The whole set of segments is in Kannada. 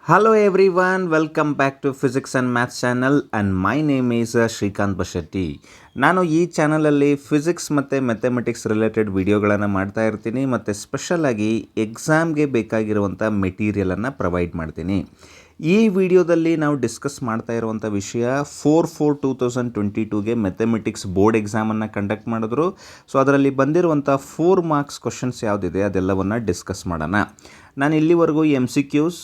Hello everyone, welcome back to Physics and Maths channel and my name is Srikanth Bashetti. ನಾನು ಈ ಚಾನಲಲ್ಲಿ ಫಿಸಿಕ್ಸ್ ಮತ್ತು ಮ್ಯಾಥಮೆಟಿಕ್ಸ್ ರಿಲೇಟೆಡ್ ವಿಡಿಯೋಗಳನ್ನು ಮಾಡ್ತಾ ಇರ್ತೀನಿ ಮತ್ತು ಸ್ಪೆಷಲಾಗಿ ಎಕ್ಸಾಮ್ಗೆ ಬೇಕಾಗಿರುವಂಥ ಮೆಟೀರಿಯಲನ್ನು ಪ್ರೊವೈಡ್ ಮಾಡ್ತೀನಿ. ಈ ವಿಡಿಯೋದಲ್ಲಿ ನಾವು ಡಿಸ್ಕಸ್ ಮಾಡ್ತಾ ಇರುವಂಥ ವಿಷಯ 4/4/2022ಗೆ ಮ್ಯಾಥಮೆಟಿಕ್ಸ್ ಬೋರ್ಡ್ ಎಕ್ಸಾಮನ್ನು ಕಂಡಕ್ಟ್ ಮಾಡಿದ್ರು. ಸೊ ಅದರಲ್ಲಿ ಬಂದಿರುವಂಥ 4 ಮಾರ್ಕ್ಸ್ ಕ್ವಶನ್ಸ್ ಯಾವುದಿದೆ ಅದೆಲ್ಲವನ್ನು ಡಿಸ್ಕಸ್ ಮಾಡೋಣ. ನಾನು ಇಲ್ಲಿವರೆಗೂ MCQs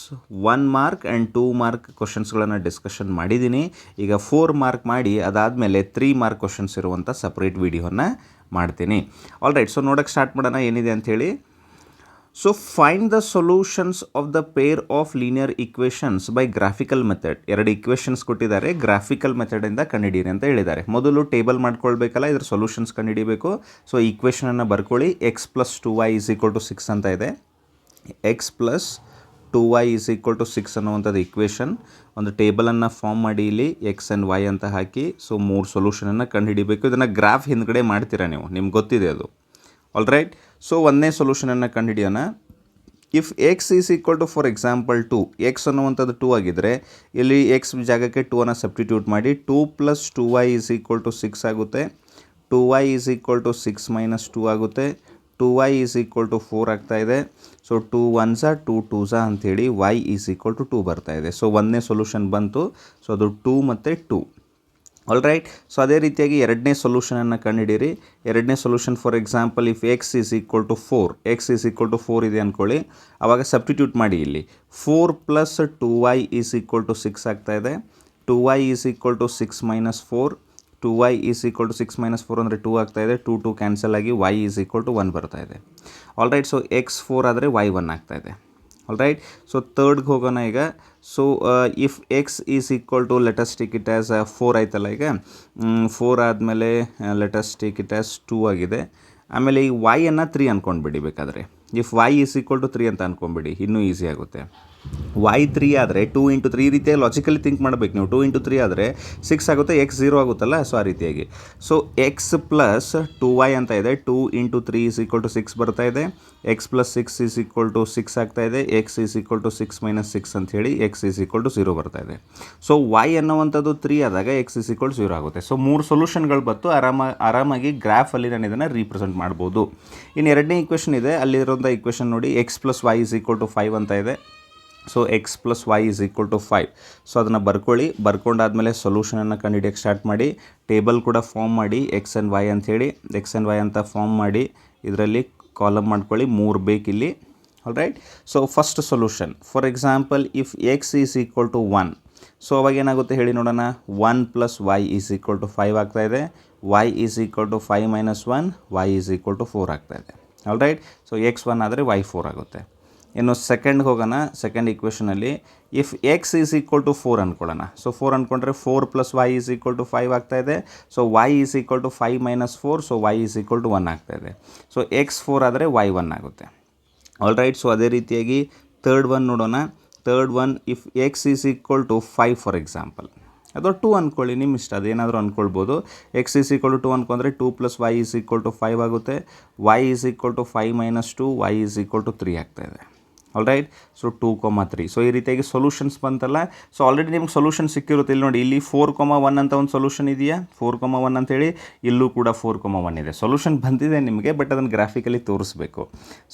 1 ಮಾರ್ಕ್ ಆ್ಯಂಡ್ 2 ಮಾರ್ಕ್ ಕ್ವಶನ್ಸ್ಗಳನ್ನು ಡಿಸ್ಕಷನ್ ಮಾಡಿದ್ದೀನಿ. ಈಗ 4 ಮಾರ್ಕ್ ಮಾಡಿ ಅದಾದಮೇಲೆ 3 ಮಾರ್ಕ್ ಕ್ವಶನ್ಸ್ ಇರುವಂಥ ಸಪ್ರೇಟ್ ವಿಡಿಯೋನ ಮಾಡ್ತೀನಿ. ಆಲ್ ರೈಟ್, ಸೊ ನೋಡೋಕ್ಕೆ ಸ್ಟಾರ್ಟ್ ಮಾಡೋಣ ಏನಿದೆ ಅಂಥೇಳಿ. So find the solutions of the pair of linear equations by graphical method. 2 equations ಕೊಟ್ಟಿದ್ದಾರೆ, ಗ್ರಾಫಿಕಲ್ ಮೆಥಡಿಂದ ಕಂಡುಹಿಡಿಯಿರಿ ಅಂತ ಹೇಳಿದ್ದಾರೆ. ಮೊದಲು ಟೇಬಲ್ ಮಾಡ್ಕೊಳ್ಬೇಕಲ್ಲ, ಇದ್ರ ಸೊಲ್ಯೂಷನ್ಸ್ ಕಂಡುಹಿಡಿಬೇಕು. ಸೊ ಈಕ್ವೇಷನನ್ನು ಬರ್ಕೊಳ್ಳಿ. x + 2y = 6 ಅಂತ ಇದೆ. x + 2y = 6 ಅನ್ನುವಂಥದ್ದು ಇಕ್ವೇಷನ್. ಒಂದು ಟೇಬಲನ್ನು ಫಾರ್ಮ್ ಮಾಡಿ ಇಲ್ಲಿ x ಆ್ಯಂಡ್ y ಅಂತ ಹಾಕಿ ಸೊ 3 ಸೊಲ್ಯೂಷನನ್ನು ಕಂಡುಹಿಡಿಬೇಕು. ಇದನ್ನು ಗ್ರಾಫ್ ಹಿಂದ್ಗಡೆ ಮಾಡ್ತೀರಾ ನೀವು, ನಿಮ್ಗೆ ಗೊತ್ತಿದೆ ಅದು. ಆಲ್ ರೈಟ್, ಸೊ ಒಂದನೇ ಸೊಲ್ಯೂಷನನ್ನು ಕಂಡುಹಿಡಿಯೋಣ. If x = for example 2, x ಅನ್ನುವಂಥದ್ದು 2 ಆಗಿದ್ದರೆ ಇಲ್ಲಿ x ಜಾಗಕ್ಕೆ 2ಅನ್ನು ಸಬ್ಸ್ಟಿಟ್ಯೂಟ್ ಮಾಡಿ. 2 + 2y = 6 ಆಗುತ್ತೆ. 2y = 6 - 2 ಆಗುತ್ತೆ. 2y = 4 ಆಗ್ತಾ ಇದೆ. ಸೊ 2 1s 2 2s ಅಂಥೇಳಿ y = 2 ಬರ್ತಾ ಇದೆ. ಸೊ ಒಂದನೇ ಸೊಲ್ಯೂಷನ್ ಬಂತು. ಸೊ ಅದು 2 ಮತ್ತು 2. ಆಲ್ ರೈಟ್, ಸೊ ಅದೇ ರೀತಿಯಾಗಿ ಎರಡನೇ ಸೊಲ್ಯೂಷನನ್ನು ಕಂಡುಹಿಡೀರಿ. ಎರಡನೇ solution for example if x = 4, x = 4 ಇದೆ ಅಂದ್ಕೊಳ್ಳಿ. ಆವಾಗ ಸಬ್ಸ್ಟಿಟ್ಯೂಟ್ ಮಾಡಿ ಇಲ್ಲಿ 4 + 2y = 6 ಆಗ್ತಾ ಇದೆ. 2y = 6 - 4. 2y = 6 - 4 ಅಂದರೆ 2 ಆಗ್ತಾ ಇದೆ. 2 2 ಕ್ಯಾನ್ಸಲ್ ಆಗಿ y = 1 ಬರ್ತಾ ಇದೆ. ಆಲ್ ರೈಟ್, ಸೊ x 4 ಆದರೆ y 1 ಆಗ್ತಾ ಇದೆ. ಆಲ್ ರೈಟ್, ಸೊ ಥರ್ಡ್ಗೆ ಹೋಗೋಣ ಈಗ. So if x = let us take it as 4 ಆಯ್ತಲ್ಲ. ಈಗ 4 ಆದಮೇಲೆ let us take it as 2 ಆಗಿದೆ. ಆಮೇಲೆ ಈ y-ಅನ್ನು 3 ಅಂದ್ಕೊಂಡ್ಬಿಡಿ. ಬೇಕಾದರೆ ಇಫ್ y = 3 ಅಂತ ಅಂದ್ಕೊಂಬಿಡಿ, ಇನ್ನೂ ಈಸಿ ಆಗುತ್ತೆ. y 3 ಆದರೆ 2 × 3 ಈ ರೀತಿಯಾಗಿ ಲಾಜಿಕಲಿ ಥಿಂಕ್ ಮಾಡಬೇಕು ನೀವು. 2 × 3 ಆದರೆ 6 ಆಗುತ್ತೆ, x 0 ಆಗುತ್ತಲ್ಲ. ಸೊ ಆ ರೀತಿಯಾಗಿ ಸೊ x + 2y ಅಂತ ಇದೆ. 2 × 3 = 6 ಬರ್ತಾ ಇದೆ. x + 6 = 6 ಆಗ್ತಾ ಇದೆ. x = 6 - 6 ಅಂತ ಹೇಳಿ x = 0 ಬರ್ತಾ ಇದೆ. ಸೊ y ಅನ್ನುವಂಥದ್ದು 3 ಆದಾಗ x = 0 ಆಗುತ್ತೆ. ಸೊ 3 ಸೊಲ್ಯೂಷನ್ಗಳು ಬಂತು. ಆರಾಮಾಗಿ ಗ್ರಾಫಲ್ಲಿ ನಾನು ಇದನ್ನು ರೀಪ್ರೆಸೆಂಟ್ ಮಾಡ್ಬೋದು. ಇನ್ನು ಎರಡನೇ ಇಕ್ವೇಷನ್ ಇದೆ, ಅಲ್ಲಿರೋಂಥ ಇಕ್ವೇಷನ್ ನೋಡಿ. x + y = 5 ಅಂತ ಇದೆ. So x + y = 5. ಸೊ ಅದನ್ನು ಬರ್ಕೊಳ್ಳಿ. ಬರ್ಕೊಂಡಾದಮೇಲೆ ಸೊಲ್ಯೂಷನನ್ನು ಕಂಡುಹಿಡಿಯೋಕ್ಕೆ ಸ್ಟಾರ್ಟ್ ಮಾಡಿ. ಟೇಬಲ್ ಕೂಡ ಫಾರ್ಮ್ ಮಾಡಿ x ಆ್ಯಂಡ್ y ಅಂಥೇಳಿ. x ಆ್ಯಂಡ್ y ಅಂತ ಫಾರ್ಮ್ ಮಾಡಿ ಇದರಲ್ಲಿ ಕಾಲಮ್ ಮಾಡ್ಕೊಳ್ಳಿ. 3 ಬೇಕಿಲ್ಲಿ. All right, so first solution for example if x = 1. So ಅವಾಗ ಏನಾಗುತ್ತೆ ಹೇಳಿ ನೋಡೋಣ. 1 + y = 5 ಆಗ್ತಾ ಇದೆ. y = 5 - 1, y = 4 ಆಗ್ತಾ ಇದೆ. ಆಲ್ ರೈಟ್, ಸೊ x 1 ಆದರೆ y 4 ಆಗುತ್ತೆ. ಇನ್ನು ಸೆಕೆಂಡ್ಗೆ ಹೋಗೋಣ. ಸೆಕೆಂಡ್ ಇಕ್ವೇಷನಲ್ಲಿ ಇಫ್ x = 4 ಅಂದ್ಕೊಳ್ಳೋಣ. ಸೊ 4 ಅಂದ್ಕೊಂಡ್ರೆ 4 + y = 5 ಆಗ್ತಾ ಇದೆ. ಸೊ y = 5 - 4, ಸೊ y = 1 ಆಗ್ತಾ ಇದೆ. ಸೊ x 4 ಆದರೆ y 1 ಆಗುತ್ತೆ. ಆಲ್ ರೈಟ್, ಸೊ ಅದೇ ರೀತಿಯಾಗಿ ಥರ್ಡ್ ಒನ್ ನೋಡೋಣ. Third one if x = 5 for example, ಅಥವಾ 2 ಅಂದ್ಕೊಳ್ಳಿ, ನಿಮ್ಮ ಇಷ್ಟ, ಅದೇನಾದರೂ ಅಂದ್ಕೊಳ್ಬೋದು. x = 2 ಅಂದ್ಕೊಂಡ್ರೆ 2 + y = 5 ಆಗುತ್ತೆ. y = 5 - 2, y = 3 ಆಗ್ತಾ ಇದೆ. All right, so 2, 3. ಸೊ ಈ ರೀತಿಯಾಗಿ ಸೊಲ್ಯೂಷನ್ಸ್ ಬಂತಲ್ಲ. ಸೊ ಆಲ್ರೆಡಿ ನಿಮ್ಗೆ ಸೊಲ್ಯೂಷನ್ ಸಿಕ್ಕಿರುತ್ತೆ. ಇಲ್ಲಿ ನೋಡಿ, ಇಲ್ಲಿ 4, 1 ಅಂತ ಒಂದು ಸೊಲ್ಯೂಷನ್ ಇದೆಯಾ. 4, 1 ಅಂತೇಳಿ ಇಲ್ಲೂ ಕೂಡ 4, 1 ಇದೆ. ಸೊಲ್ಯೂಷನ್ ಬಂದಿದೆ ನಿಮಗೆ, ಬಟ್ ಅದನ್ನು ಗ್ರಾಫಿಕಲಿ ತೋರಿಸ್ಬೇಕು.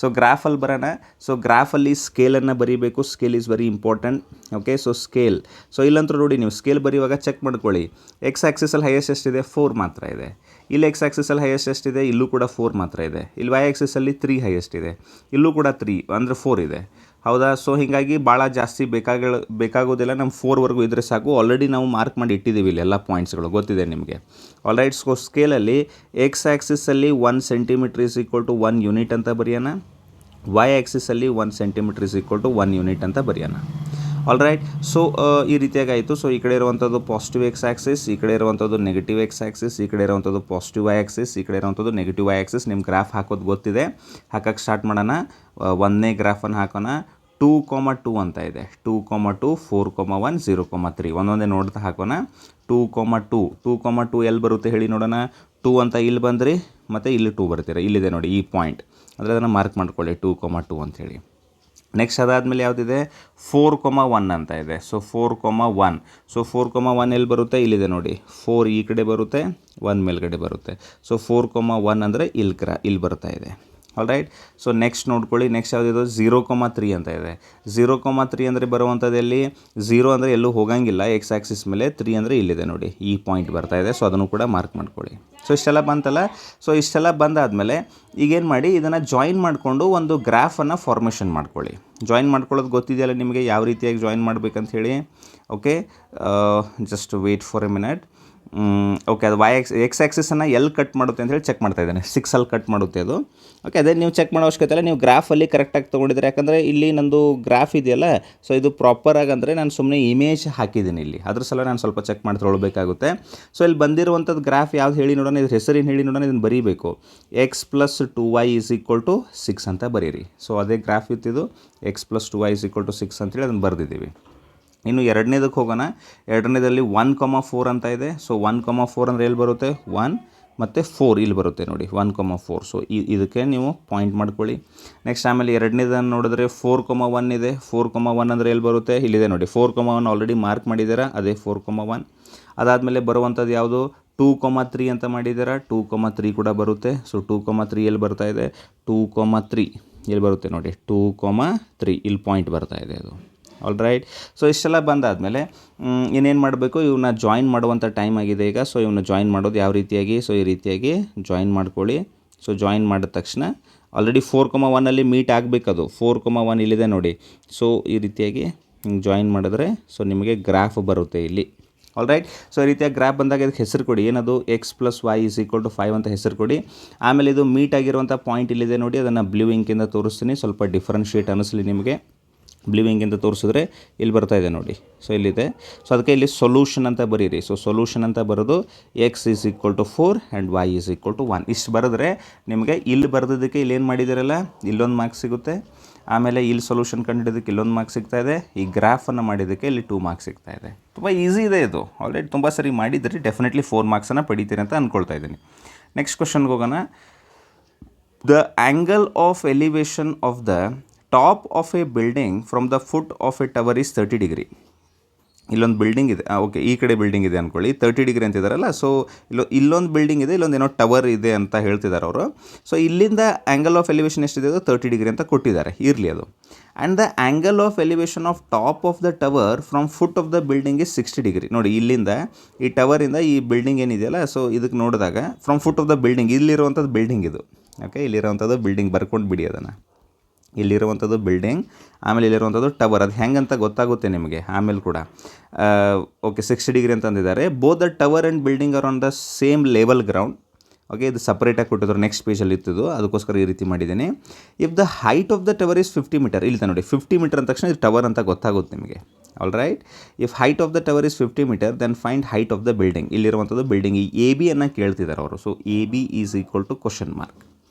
ಸೊ ಗ್ರಾಫಲ್ಲಿ ಬರೋಣ. ಸೊ ಗ್ರಾಫಲ್ಲಿ ಸ್ಕೇಲನ್ನು ಬರೀಬೇಕು. Scale is very important. Okay, so scale. So ಇಲ್ಲಂತೂ ನೋಡಿ, ನೀವು ಸ್ಕೇಲ್ ಬರೆಯುವಾಗ ಚೆಕ್ ಮಾಡ್ಕೊಳ್ಳಿ. ಎಕ್ಸ್ ಆ್ಯಕ್ಸಿಸಲ್ಲಿ ಹೈಯೆಸ್ಟ್ ಎಷ್ಟಿದೆ? 4 ಮಾತ್ರ ಇದೆ. ಇಲ್ಲಿ ಎಕ್ಸ್ ಆ್ಯಕ್ಸಿಸಲ್ಲಿ ಹೈಯೆಸ್ಟ್ ಎಷ್ಟಿದೆ? ಇಲ್ಲೂ ಕೂಡ 4 ಮಾತ್ರ ಇದೆ. ಇಲ್ಲಿ ವೈ ಆ್ಯಕ್ಸಿಸಲ್ಲಿ 3 ಹೈಯೆಸ್ಟ್ ಇದೆ. ಇಲ್ಲೂ ಕೂಡ 3 ಅಂದರೆ 4 ಇದೆ. ಹೌದಾ? ಸೊ ಹೀಗಾಗಿ ಭಾಳ ಜಾಸ್ತಿ ಬೇಕಾಗೋದಿಲ್ಲ. ನಮ್ಮ 4ವರೆಗೂ ಇದ್ದರೆ ಸಾಕು. ಆಲ್ರೆಡಿ ನಾವು ಮಾರ್ಕ್ ಮಾಡಿ ಇಟ್ಟಿದ್ದೀವಿ ಇಲ್ಲಿ ಎಲ್ಲ ಪಾಯಿಂಟ್ಸ್ಗಳು, ಗೊತ್ತಿದೆ ನಿಮಗೆ. ಆಲ್ ರೈಟ್, ಸೊ ಸ್ಕೇಲಲ್ಲಿ ಎಕ್ಸ್ ಆ್ಯಕ್ಸಿಸಲ್ಲಿ 1 ಸೆಂಟಿಮೀಟ್ರ್ = 1 ಯೂನಿಟ್ ಅಂತ ಬರೆಯೋಣ. ವೈ ಆ್ಯಕ್ಸಿಸಲ್ಲಿ 1 ಸೆಂಟಿಮೀಟ್ರ್ = 1 ಯೂನಿಟ್ ಅಂತ ಬರೆಯೋಣ. ಆಲ್ ರೈಟ್, ಸೊ ಈ ರೀತಿಯಾಗಿ ಆಯಿತು. ಸೊ ಈ ಕಡೆ ಇರುವಂಥದ್ದು ಪಾಸಿಟಿವ್ ಎಕ್ಸ್ ಆ್ಯಕ್ಸಿಸ್, ಈ ಕಡೆ ಇರುವಂಥದ್ದು ನೆಗೆಟಿವ್ ಎಕ್ಸ್ ಆ್ಯಕ್ಸಿಸ್, ಈ ಕಡೆ ಇರುವಂಥದ್ದು ಪಾಸಿಟಿವ್ ವೈ ಆ್ಯಕ್ಸಿಸ್, ಈ ಕಡೆ ಇರುವಂಥದ್ದು ನೆಗೆಟಿವ್ ವೈ ಆ್ಯಕ್ಸಿಸ್. ನಿಮ್ಮ ಗ್ರಾಫ್ ಹಾಕೋದು ಗೊತ್ತಿದೆ. ಹಾಕೋಕ್ಕೆ ಸ್ಟಾರ್ಟ್ ಮಾಡೋಣ. ಒಂದನೇ ಗ್ರಾಫನ್ನು ಹಾಕೋಣ. 2, 2 ಅಂತ ಇದೆ. 2, 2, 4, 1, 0, 3 ಒಂದೊಂದೇ ನೋಡ್ತಾ ಹಾಕೋಣ. 2, 2, 2, 2 ಎಲ್ಲಿ ಬರುತ್ತೆ ಹೇಳಿ ನೋಡೋಣ. 2 ಅಂತ ಇಲ್ಲಿ ಬಂದ್ರಿ, ಮತ್ತು ಇಲ್ಲಿ 2 ಬರ್ತೀರ. ಇಲ್ಲಿದೆ ನೋಡಿ ಈ ಪಾಯಿಂಟ್, ಅಂದರೆ ಅದನ್ನು ಮಾರ್ಕ್ ಮಾಡ್ಕೊಳ್ಳಿ 2, 2 ಅಂಥೇಳಿ. ನೆಕ್ಸ್ಟ್ ಅದಾದಮೇಲೆ ಯಾವುದಿದೆ 4,1 ಅಂತ ಇದೆ. ಸೊ 4,1. ಸೊ 4,1 ಎಲ್ಲಿ ಬರುತ್ತೆ, ಇಲ್ಲಿದೆ ನೋಡಿ. 4 ಈ ಕಡೆ ಬರುತ್ತೆ, 1 ಮೇಲ್ಗಡೆ ಬರುತ್ತೆ. ಸೊ 4,1 ಅಂದರೆ ಇಲ್ಲಿ ಬರ್ತಾ ಇದೆ. All right. ಸೊ ನೆಕ್ಸ್ಟ್ ನೋಡ್ಕೊಳ್ಳಿ. ನೆಕ್ಸ್ಟ್ ಯಾವುದಿದೆ 0,3 ಅಂತ ಇದೆ. 0,3 ಅಂದರೆ ಬರುವಂಥದ್ದು ಎಲ್ಲಿ, 0 ಅಂದರೆ ಎಲ್ಲೂ ಹೋಗಂಗಿಲ್ಲ ಎಕ್ಸ್ ಆ್ಯಕ್ಸಿಸ್ ಮೇಲೆ, 3 ಅಂದರೆ ಇಲ್ಲಿದೆ ನೋಡಿ, ಈ ಪಾಯಿಂಟ್ ಬರ್ತಾ ಇದೆ. ಸೊ ಅದನ್ನು ಕೂಡ ಮಾರ್ಕ್ ಮಾಡ್ಕೊಳ್ಳಿ. ಸೊ ಇಷ್ಟೆಲ್ಲ ಬಂತಲ್ಲ. ಸೊ ಇಷ್ಟೆಲ್ಲ ಬಂದಾದಮೇಲೆ ಈಗೇನು ಮಾಡಿ, ಇದನ್ನು ಜಾಯಿನ್ ಮಾಡಿಕೊಂಡು ಒಂದು ಗ್ರಾಫನ್ನು ಫಾರ್ಮೇಷನ್ ಮಾಡ್ಕೊಳ್ಳಿ. ಜಾಯಿನ್ ಮಾಡ್ಕೊಳ್ಳೋದು ಗೊತ್ತಿದೆಯಲ್ಲ ನಿಮಗೆ, ಯಾವ ರೀತಿಯಾಗಿ ಜಾಯಿನ್ ಮಾಡಬೇಕಂತ ಹೇಳಿ. Okay, just wait for A minute. Okay, ಅದು ಎಕ್ಸ್ ಆ್ಯಕ್ಸಿಸನ್ನು ಎಲ್ಲಿ ಕಟ್ ಮಾಡುತ್ತೆ ಅಂತ ಹೇಳಿ ಚೆಕ್ ಮಾಡ್ತಾ ಇದ್ದೇನೆ. 6 ಕಟ್ ಮಾಡುತ್ತೆ ಅದು. ಓಕೆ, ಅದೇ ನೀವು ಚೆಕ್ ಮಾಡೋ ಅವಶ್ಯಕತೆ ಇಲ್ಲ, ನೀವು ಗ್ರಾಫಲ್ಲಿ ಕರೆಕ್ಟಾಗಿ ತೊಗೊಂಡಿದ್ದೀರಿ. ಯಾಕಂದರೆ ಇಲ್ಲಿ ನಂದು ಗ್ರಾಫ್ ಇದೆಯಲ್ಲ, ಸೊ ಇದು ಪ್ರಾಪರಾಗಿ ಅಂದರೆ ನಾನು ಸುಮ್ಮನೆ ಇಮೇಜ್ ಹಾಕಿದ್ದೀನಿ ಇಲ್ಲಿ, ಅದ್ರ ಸಲ ನಾನು ಸ್ವಲ್ಪ ಚೆಕ್ ಮಾಡಿ ತೊಗೊಳ್ಬೇಕಾಗುತ್ತೆ. ಸೊ ಇಲ್ಲಿ ಬಂದಿರುವಂಥದ್ದು ಗ್ರಾಫ್ ಯಾವ್ದು ಹೇಳಿ ನೋಡೋಣ, ಇದ್ರ ಹೆಸರೇನು ಹೇಳಿ ನೋಡೋಣ. ಇದನ್ನು ಬರೀಬೇಕು. x + 2y = 6 ಅಂತ ಬರೀರಿ. ಸೊ ಅದೇ ಗ್ರಾಫ್ ಇತ್ತಿದು, x + 2y = 6 ಅಂತೇಳಿ ಅದನ್ನು ಬರೆದಿದ್ದೀವಿ. ಇನ್ನು ಎರಡನೇದಕ್ಕೆ ಹೋಗೋಣ. ಎರಡನೇದಲ್ಲಿ 1,4 ಅಂತ ಇದೆ. ಸೊ 1,4 ಅಂದರೆ ಎಲ್ಲಿ ಬರುತ್ತೆ, 1 ಮತ್ತು 4 ಇಲ್ಲಿ ಬರುತ್ತೆ ನೋಡಿ, 1,4. ಸೊ ಇದಕ್ಕೆ ನೀವು ಪಾಯಿಂಟ್ ಮಾಡ್ಕೊಳ್ಳಿ. ನೆಕ್ಸ್ಟ್ ಆಮೇಲೆ ಎರಡನೇದನ್ನು ನೋಡಿದ್ರೆ 4,1 ಇದೆ. 4,1 ಅಂದರೆ ಎಲ್ಲಿ ಬರುತ್ತೆ, ಇಲ್ಲಿದೆ ನೋಡಿ. 4,1 ಆಲ್ರೆಡಿ ಮಾರ್ಕ್ ಮಾಡಿದ್ದೀರಾ, ಅದೇ 4,1. ಅದಾದಮೇಲೆ ಬರುವಂಥದ್ದು ಯಾವುದು, 2,3 ಅಂತ ಮಾಡಿದ್ದೀರಾ, 2,3 ಕೂಡ ಬರುತ್ತೆ. ಸೊ 2,3 ಎಲ್ಲಿ ಬರ್ತಾ ಇದೆ, 2,3 ಎಲ್ಲಿ ಬರುತ್ತೆ ನೋಡಿ, 2,3 ಇಲ್ಲಿ ಪಾಯಿಂಟ್ ಬರ್ತಾ ಇದೆ ಅದು. All right. ಸೊ ಇಷ್ಟೆಲ್ಲ ಬಂದಾದಮೇಲೆ ಇನ್ನೇನು ಮಾಡಬೇಕು, ಇವನ್ನ ಜಾಯಿನ್ ಮಾಡುವಂಥ ಟೈಮ್ ಆಗಿದೆ ಈಗ. ಸೊ ಇವನ್ನ ಜಾಯಿನ್ ಮಾಡೋದು ಯಾವ ರೀತಿಯಾಗಿ, ಸೊ ಈ ರೀತಿಯಾಗಿ ಜಾಯಿನ್ ಮಾಡ್ಕೊಳ್ಳಿ. ಸೊ ಜಾಯಿನ್ ಮಾಡಿದ ತಕ್ಷಣ ಆಲ್ರೆಡಿ 4,1 ಮೀಟ್ ಆಗಬೇಕದು. 4,1 ಇಲ್ಲಿದೆ ನೋಡಿ. ಸೊ ಈ ರೀತಿಯಾಗಿ ಜಾಯಿನ್ ಮಾಡಿದ್ರೆ ಸೊ ನಿಮಗೆ ಗ್ರಾಫ್ ಬರುತ್ತೆ ಇಲ್ಲಿ. All right. ಸೊ ಈ ರೀತಿಯಾಗಿ ಗ್ರಾಫ್ ಬಂದಾಗ ಇದಕ್ಕೆ ಹೆಸರು ಕೊಡಿ. ಏನದು, x + y = 5 ಅಂತ ಹೆಸರು ಕೊಡಿ. ಆಮೇಲೆ ಇದು ಮೀಟ್ ಆಗಿರುವಂಥ ಪಾಯಿಂಟ್ ಇಲ್ಲಿದೆ ನೋಡಿ, ಅದನ್ನು ಬ್ಲೂ ಇಂಕಿಂದ ತೋರಿಸ್ತೀನಿ, ಸ್ವಲ್ಪ ಡಿಫ್ರೆನ್ಷಿಯೇಟ್ ಅನ್ನಿಸ್ಲಿ ನಿಮಗೆ. ಬ್ಲೂ ಇಂಕಿಂದ ತೋರಿಸಿದ್ರೆ ಇಲ್ಲಿ ಬರ್ತಾ ಇದೆ ನೋಡಿ. ಸೊ ಇಲ್ಲಿದೆ. ಸೊ ಅದಕ್ಕೆ ಇಲ್ಲಿ ಸೊಲ್ಯೂಷನ್ ಅಂತ ಬರೀರಿ. ಸೊ ಸೊಲ್ಯೂಷನ್ ಅಂತ ಬರೋದು x = 4 ಆ್ಯಂಡ್ y = 1. ಇಷ್ಟು ಬರೆದ್ರೆ ನಿಮಗೆ ಇಲ್ಲಿ ಬರೆದಿದ್ದಕ್ಕೆ ಇಲ್ಲಿ ಏನು ಮಾಡಿದ್ದೀರಲ್ಲ, ಇಲ್ಲೊಂದು ಮಾರ್ಕ್ಸ್ ಸಿಗುತ್ತೆ. ಆಮೇಲೆ ಇಲ್ಲಿ ಸೊಲ್ಯೂಷನ್ ಕಂಡಿದ್ದಕ್ಕೆ ಇಲ್ಲೊಂದು ಮಾರ್ಕ್ಸ್ ಸಿಗ್ತಾ ಇದೆ. ಈ ಗ್ರಾಫನ್ನು ಮಾಡಿದ್ದಕ್ಕೆ ಇಲ್ಲಿ 2 ಮಾರ್ಕ್ಸ್ ಸಿಗ್ತಾ ಇದೆ. ತುಂಬ ಈಸಿ ಇದೆ ಇದು. ಆಲ್ರೆಡಿ ತುಂಬ ಸರಿ ಮಾಡಿದರೆ ಡೆಫಿನೆಟ್ಲಿ 4 ಮಾರ್ಕ್ಸನ್ನು ಪಡಿತೀರಿ ಅಂತ ಅಂದ್ಕೊಳ್ತಾ ಇದ್ದೀನಿ. ನೆಕ್ಸ್ಟ್ ಕ್ವಶನ್ಗೆ ಹೋಗೋಣ. The angle of elevation of the top of A building from the foot of A tower is 30 degree. ಇಲ್ಲೊಂದು ಬಿಲ್ಡಿಂಗ್ ಇದೆ. ಓಕೆ, ಈ ಕಡೆ ಬಿಲ್ಡಿಂಗ್ ಇದೆ ಅಂದ್ಕೊಳ್ಳಿ, 30 ಡಿಗ್ರಿ ಅಂತಿದ್ದಾರಲ್ಲ. ಸೊ ಇಲ್ಲೊಂದು ಬಿಲ್ಡಿಂಗ್ ಇದೆ, ಇಲ್ಲೊಂದು ಏನೋ ಟವರ್ ಇದೆ ಅಂತ ಹೇಳ್ತಿದ್ದಾರೆ ಅವರು. ಸೊ ಇಲ್ಲಿಂದ ಆ್ಯಂಗಲ್ ಆಫ್ ಎಲಿವೇಶನ್ ಎಷ್ಟಿದೆ, ಅದು 30 ಡಿಗ್ರಿ ಅಂತ ಕೊಟ್ಟಿದ್ದಾರೆ, ಇರಲಿ ಅದು. And the angle of elevation of top of the tower from foot of the building is 60 degree. ನೋಡಿ, ಇಲ್ಲಿಂದ ಈ ಟವರಿಂದ ಈ ಬಿಲ್ಡಿಂಗ್ ಏನಿದೆಯಲ್ಲ, ಸೊ ಇದಕ್ಕೆ ನೋಡಿದಾಗ from foot of the building, ಇಲ್ಲಿರುವಂಥದ್ದು ಬಿಲ್ಡಿಂಗ್ ಇದು. ಓಕೆ, ಇಲ್ಲಿರುವಂಥದ್ದು ಬಿಲ್ಡಿಂಗ್ ಬರ್ಕೊಂಡು ಬಿಡಿ ಅದನ್ನು. ಇಲ್ಲಿರುವಂಥದ್ದು ಬಿಲ್ಡಿಂಗ್, ಆಮೇಲೆ ಇಲ್ಲಿರುವಂಥದ್ದು ಟವರ್. ಅದು ಹೆಂಗಂತ ಗೊತ್ತಾಗುತ್ತೆ ನಿಮಗೆ ಆಮೇಲೆ ಕೂಡ. ಓಕೆ, 60 ಡಿಗ್ರಿ ಅಂತಂದಿದ್ದಾರೆ. Both the tower and building are on the same level ground. Okay, ಇದು ಸಪ್ರೇಟಾಗಿ ಕೊಟ್ಟಿದ್ರು, ನೆಕ್ಸ್ಟ್ ಪೇಜಲ್ಲಿ ಇತ್ತು, ಅದಕ್ಕೋಸ್ಕರ ಈ ರೀತಿ ಮಾಡಿದ್ದೀನಿ. If the height of the tower is 50 metre, ಇಲ್ಲಿ ನೋಡಿ 50 ಮೀಟರ್ ಅಂದ ತಕ್ಷಣ ಇದು ಟವರ್ ಅಂತ ಗೊತ್ತಾಗುತ್ತೆ ನಿಮಗೆ. All right. If height of the tower is 50 metre then find height of the building. ಇಲ್ಲಿರುವಂಥದ್ದು ಬಿಲ್ಡಿಂಗ್, ಈ AB ಅನ್ನು ಕೇಳ್ತಿದ್ದಾರೆ ಅವರು. So AB = question mark.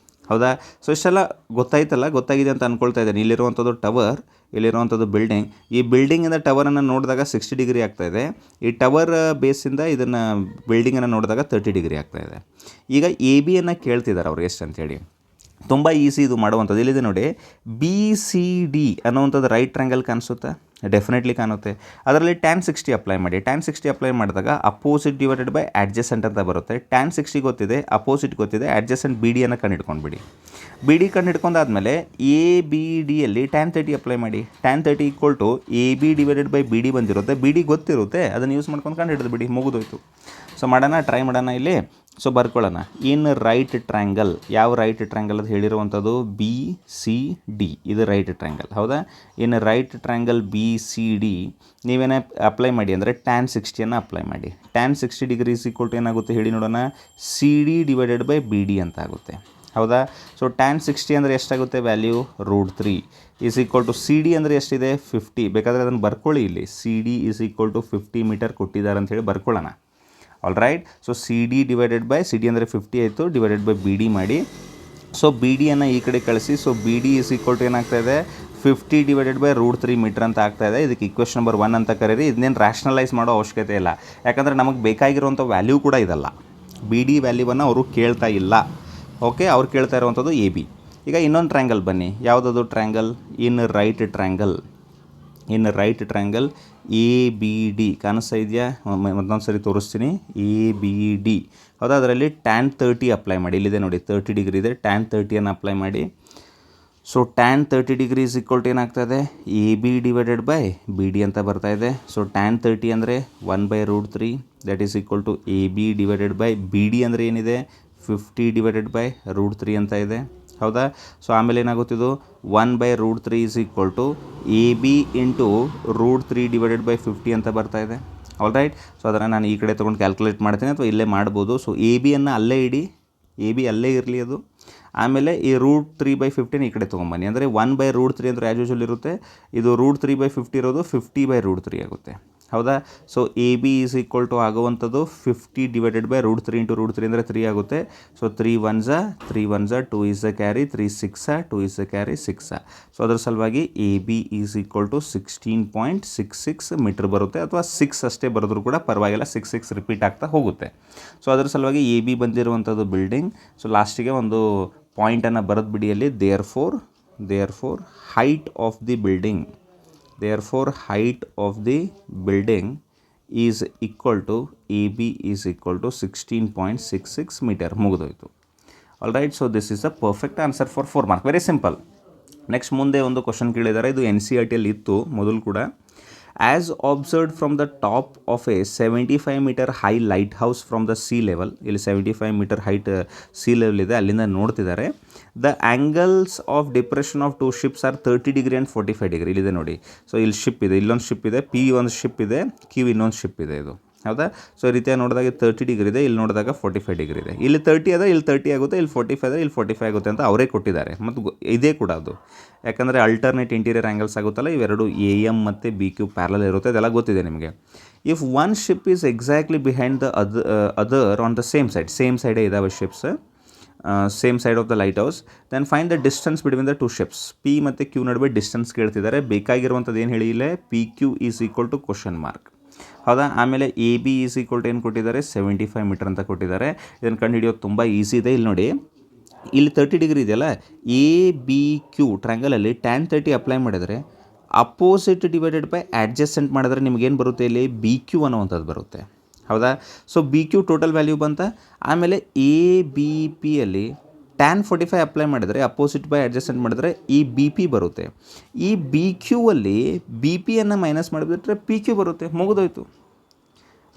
ಹೌದಾ. ಸೊ ಇಷ್ಟೆಲ್ಲ ಗೊತ್ತಾಗಿದೆ ಅಂತ ಅಂದ್ಕೊಳ್ತಾ ಇದ್ದೇನೆ. ಇಲ್ಲಿರುವಂಥದ್ದು ಟವರ್, ಇಲ್ಲಿರುವಂಥದ್ದು ಬಿಲ್ಡಿಂಗ್. ಈ ಬಿಲ್ಡಿಂಗಿಂದ ಟವರನ್ನು ನೋಡಿದಾಗ 60 ಡಿಗ್ರಿ ಆಗ್ತಾಯಿದೆ. ಈ ಟವರ್ ಬೇಸಿಂದ ಇದನ್ನು ಬಿಲ್ಡಿಂಗನ್ನು ನೋಡಿದಾಗ 30 ಡಿಗ್ರಿ ಆಗ್ತಾಯಿದೆ. ಈಗ ABಯನ್ನು ಕೇಳ್ತಿದ್ದಾರೆ ಅವರು ಎಷ್ಟು ಅಂತೇಳಿ. ತುಂಬ ಈಸಿ ಇದು ಮಾಡುವಂಥದ್ದು. ಇಲ್ಲಿದೆ ನೋಡಿ, BCD ಅನ್ನುವಂಥದ್ದು ರೈಟ್ ಟ್ರ್ಯಾಂಗಲ್ ಕಾಣಿಸುತ್ತಾ, ಡೆಫಿನೆಟ್ಲಿ ಕಾಣುತ್ತೆ. ಅದರಲ್ಲಿ tan 60 ಅಪ್ಲೈ ಮಾಡಿ. tan 60 ಅಪ್ಲೈ ಮಾಡಿದಾಗ ಅಪೋಸಿಟ್ ಡಿವೈಡೆಡ್ ಬೈ ಅಡ್ಜಸೆಂಟ್ ಅಂತ ಬರುತ್ತೆ. tan 60 ಗೊತ್ತಿದೆ, ಅಪೋಸಿಟ್ ಗೊತ್ತಿದೆ, ಅಡ್ಜಸೆಂಟ್ BDಯನ್ನು ಕಂಡುಹಿಡ್ಕೊಂಡ್ಬಿಡಿ. BD ಕಂಡುಹಿಡ್ಕೊಂಡಾದ್ಮೇಲೆ ABDಯಲ್ಲಿ tan 30 ಅಪ್ಲೈ ಮಾಡಿ. tan 30 = AB divided by BD ಬಂದಿರುತ್ತೆ. BD ಗೊತ್ತಿರುತ್ತೆ, ಅದನ್ನು ಯೂಸ್ ಮಾಡ್ಕೊಂಡು ಕಂಡುಹಿಡಿದು ಬಿಡಿ, ಮುಗಿದೋಯ್ತು. ಸೊ ಮಾಡೋಣ, ಟ್ರೈ ಮಾಡೋಣ ಇಲ್ಲಿ. ಸೊ ಬರ್ಕೊಳ್ಳೋಣ. ಇನ್ ರೈಟ್ ಟ್ರ್ಯಾಂಗಲ್, ಯಾವ ರೈಟ್ ಟ್ರ್ಯಾಂಗಲ್ ಅದು ಹೇಳಿರುವಂಥದ್ದು, BCD, ಇದು ರೈಟ್ ಟ್ರ್ಯಾಂಗಲ್. ಹೌದಾ. ಇನ್ ರೈಟ್ ಟ್ರ್ಯಾಂಗಲ್ BCD ನೀವೇನೇ ಅಪ್ಲೈ ಮಾಡಿ ಅಂದರೆ tan 60 ಅಪ್ಲೈ ಮಾಡಿ. tan 60 ಡಿಗ್ರಿ = ಏನಾಗುತ್ತೆ ಹೇಳಿ ನೋಡೋಣ, CD ಡಿವೈಡೆಡ್ ಬೈ BD ಅಂತ ಆಗುತ್ತೆ. ಹೌದಾ. ಸೊ tan 60 ಅಂದರೆ ಎಷ್ಟಾಗುತ್ತೆ ವ್ಯಾಲ್ಯೂ, √3 = CD ಅಂದರೆ ಎಷ್ಟಿದೆ, 50. ಬೇಕಾದರೆ ಅದನ್ನು ಬರ್ಕೊಳ್ಳಿ ಇಲ್ಲಿ, CD = 50 ಮೀಟರ್ ಕೊಟ್ಟಿದ್ದಾರೆ ಅಂತ ಹೇಳಿ ಬರ್ಕೊಳ್ಳೋಣ. All right. So CD divided by, CD ಅಂದರೆ 50 ಆಯಿತು, ಡಿವೈಡೆಡ್ ಬೈ BD ಮಾಡಿ. ಸೊ BDಯನ್ನು ಈ ಕಡೆ ಕಳಿಸಿ. ಸೊ BD = ಏನಾಗ್ತಾಯಿದೆ, 50 ಡಿವೈಡೆಡ್ ಬೈ √3 ಮೀಟರ್ ಅಂತ ಆಗ್ತಾಯಿದೆ. ಇದಕ್ಕೆ ಇಕ್ವೇಷನ್ ನಂಬರ್ 1 ಅಂತ ಕರೀರಿ. ಇದನ್ನೇನು ರ್ಯಾಷನಲೈಸ್ ಮಾಡೋ ಅವಶ್ಯಕತೆ ಇಲ್ಲ, ಯಾಕಂದರೆ ನಮಗೆ ಬೇಕಾಗಿರುವಂಥ ವ್ಯಾಲ್ಯೂ ಕೂಡ ಇದಲ್ಲ. BD ವ್ಯಾಲ್ಯೂವನ್ನು ಅವರು ಕೇಳ್ತಾ ಇಲ್ಲ. ಓಕೆ, ಅವ್ರು ಕೇಳ್ತಾ ಇರುವಂಥದ್ದು AB. ಈಗ ಇನ್ನೊಂದು ಟ್ರ್ಯಾಂಗಲ್ ಬನ್ನಿ, ಯಾವುದದು triangle? In right triangle A B D ಕಾಣಿಸ್ತಾ ಇದೆಯಾ? ಮತ್ತೊಂದು ಸರಿ ತೋರಿಸ್ತೀನಿ. ಎ ಬಿ ಡಿ ಹೌದಾ, ಅದರಲ್ಲಿ ಟ್ಯಾನ್ 30 ಅಪ್ಲೈ ಮಾಡಿ. ಇಲ್ಲಿದೆ ನೋಡಿ 30 ಡಿಗ್ರಿ ಇದೆ, ಟ್ಯಾನ್ 30 ಅಪ್ಲೈ ಮಾಡಿ. So tan 30 degree is equal to ಏನಾಗ್ತದೆ? A B divided by B D ಅಂತ ಬರ್ತಾ ಇದೆ. ಸೊ ಟ್ಯಾನ್ 30 ಅಂದರೆ 1/√3 that is equal to A B divided by B D ಅಂದರೆ ಏನಿದೆ? 50 ಡಿವೈಡೆಡ್ ಬೈ √3 ಅಂತ ಇದೆ, ಹೌದಾ? ಸೊ ಆಮೇಲೆ ಏನಾಗುತ್ತಿದ್ದು 1/√3 is equal to A B into √3 divided by 50 ಅಂತ ಬರ್ತಾ ಇದೆ. All right. ಸೊ ಅದನ್ನು ನಾನು ಈ ಕಡೆ ತೊಗೊಂಡು ಕ್ಯಾಲ್ಕುಲೇಟ್ ಮಾಡ್ತೀನಿ ಅಥವಾ ಇಲ್ಲೇ ಮಾಡ್ಬೋದು. ಸೊ ಎ ಬಿಯನ್ನು ಅಲ್ಲೇ ಇಡಿ, ಎ ಬಿ ಅಲ್ಲೇ ಇರಲಿ ಅದು. ಆಮೇಲೆ ಈ √3/15 ಈ ಕಡೆ ತೊಗೊಂಬನ್ನಿ. ಅಂದರೆ 1/√3 ಅಂದರೆ ಆ್ಯಸ್ ಯೂಶುವಲ್ ಇರುತ್ತೆ. ಇದು √3/50 ಇರೋದು 50/√3 ಆಗುತ್ತೆ, ಹೌದಾ? So A B is equal to ಆಗುವಂಥದ್ದು 50 ಡಿವೈಡೆಡ್ ಬೈ √3 ಇಂಟು √3 ಅಂದರೆ 3 ಆಗುತ್ತೆ. So 3 1s 2 is the carry, 3 6 2 is the carry 6. So ಅದರ ಸಲುವಾಗಿ A B is equal to 16.66 metre ಬರುತ್ತೆ, ಅಥವಾ 6 ಅಷ್ಟೇ ಬರೆದ್ರೂ ಕೂಡ ಪರವಾಗಿಲ್ಲ, 6 ರಿಪೀಟ್ ಆಗ್ತಾ ಹೋಗುತ್ತೆ. ಸೊ ಅದರ ಸಲುವಾಗಿ ಎ ಬಿ ಬಂದಿರುವಂಥದ್ದು ಬಿಲ್ಡಿಂಗ್. ಸೊ ಲಾಸ್ಟಿಗೆ ಒಂದು ಪಾಯಿಂಟನ್ನು ಬರೆದು ಬಿಡಿಯಲ್ಲಿ, therefore height of the building is equal to A B is equal to 16.66 metre. ಮುಗಿದೋಯ್ತು. All right. So this is the perfect answer for 4 mark. Very simple. Next ಮುಂದೆ ಒಂದು ಕ್ವಶನ್ ಕೇಳಿದ್ದಾರೆ, ಇದು NCERT ಇತ್ತು ಮೊದಲು ಕೂಡ. As observed from the top of a 75 metre high lighthouse from the sea level. ಇಲ್ಲಿ 75 ಮೀಟರ್ ಹೈಟ್ ಸಿ ಲೆವೆಲ್ ಇದೆ, ಅಲ್ಲಿಂದ ನೋಡ್ತಿದ್ದಾರೆ. The angles of depression of 2 ships are 30 degree and 45 degree. ಇಲ್ಲಿದೆ ನೋಡಿ. ಸೊ ಇಲ್ಲಿ ಶಿಪ್ ಇದೆ, ಇಲ್ಲೊಂದು ಶಿಪ್ ಇದೆ, ಪಿ ಒಂದು ಶಿಪ್ ಇದೆ, ಕ್ಯೂ ಇನ್ನೊಂದು ಶಿಪ್ ಇದೆ, ಇದು ಹೌದಾ? ಸೊ ಈ ರೀತಿಯಾಗಿ ನೋಡಿದಾಗ 30 ಡಿಗ್ರಿ ಇದೆ, ಇಲ್ಲಿ ನೋಡಿದಾಗ 45 ಡಿಗ್ರಿ ಇದೆ. ಇಲ್ಲಿ 30 ಅದ, ಇಲ್ಲಿ 30 ಆಗುತ್ತೆ, ಇಲ್ಲಿ 45 ಅದ, ಇಲ್ಲಿ 45 ಆಗುತ್ತೆ ಅಂತ ಅವರೇ ಕೊಟ್ಟಿದ್ದಾರೆ. ಮತ್ತು ಇದೇ ಕೂಡ ಅದು, ಯಾಕಂದರೆ ಅಲ್ಟರ್ನೇಟ್ ಇಂಟೀರಿಯರ್ ಆ್ಯಂಗಲ್ಸ್ ಆಗುತ್ತಲ್ಲ, ಇವೆರಡು ಎ ಎಮ್ ಮತ್ತು ಬಿ ಕ್ಯೂ ಪ್ಯಾರಲಲ್ ಇರುತ್ತೆ, ಅದೆಲ್ಲ ಗೊತ್ತಿದೆ ನಿಮಗೆ. If one ship is exactly behind the other on the same ಸೈಡೇ ಇದಾವೆ ships, same side of the lighthouse, then find the distance between the 2 ships. P ಮತ್ತು ಕ್ಯೂ ನಡುವೆ ಡಿಸ್ಟೆನ್ಸ್ ಕೇಳ್ತಿದ್ದಾರೆ. ಬೇಕಾಗಿರುವಂಥದ್ದು ಏನು ಹೇಳಿ ಇಲ್ಲೇ, P Q is equal to question mark, ಹೌದಾ? ಆಮೇಲೆ A B is equal to ಏನು ಕೊಟ್ಟಿದ್ದಾರೆ? 75 ಮೀಟರ್ ಅಂತ ಕೊಟ್ಟಿದ್ದಾರೆ. ಇದನ್ನು ಕಂಡು ಹಿಡಿಯೋದು ತುಂಬ ಈಸಿ ಇದೆ. ಇಲ್ಲಿ ನೋಡಿ, ಇಲ್ಲಿ 30 ಡಿಗ್ರಿ ಇದೆಯಲ್ಲ, ಎ ಬಿ ಕ್ಯೂ ಟ್ರ್ಯಾಂಗಲಲ್ಲಿ ಟ್ಯಾನ್ 30 ಅಪ್ಲೈ ಮಾಡಿದರೆ ಅಪೋಸಿಟ್ ಡಿವೈಡೆಡ್ ಬೈ ಅಡ್ಜಸೆಂಟ್ ಮಾಡಿದ್ರೆ ನಿಮಗೇನು ಬರುತ್ತೆ? ಇಲ್ಲಿ ಬಿ ಕ್ಯೂ ಅನ್ನುವಂಥದ್ದು ಬರುತ್ತೆ, ಹೌದಾ? So B Q total value ಬಂತ. ಆಮೇಲೆ ಎ ಬಿ ಪಿಯಲ್ಲಿ ಟ್ಯಾನ್ 45 ಅಪ್ಲೈ ಮಾಡಿದರೆ ಅಪೋಸಿಟ್ ಬೈ ಅಡ್ಜಸೆಂಟ್ ಮಾಡಿದರೆ ಈ ಬಿ ಪಿ ಬರುತ್ತೆ. ಈ ಬಿ ಕ್ಯೂ ಅಲ್ಲಿ ಬಿ ಪಿಯನ್ನು ಮೈನಸ್ ಮಾಡಿಬಿಟ್ರೆ ಪಿ ಕ್ಯೂ ಬರುತ್ತೆ. ಮುಗಿದೋಯ್ತು,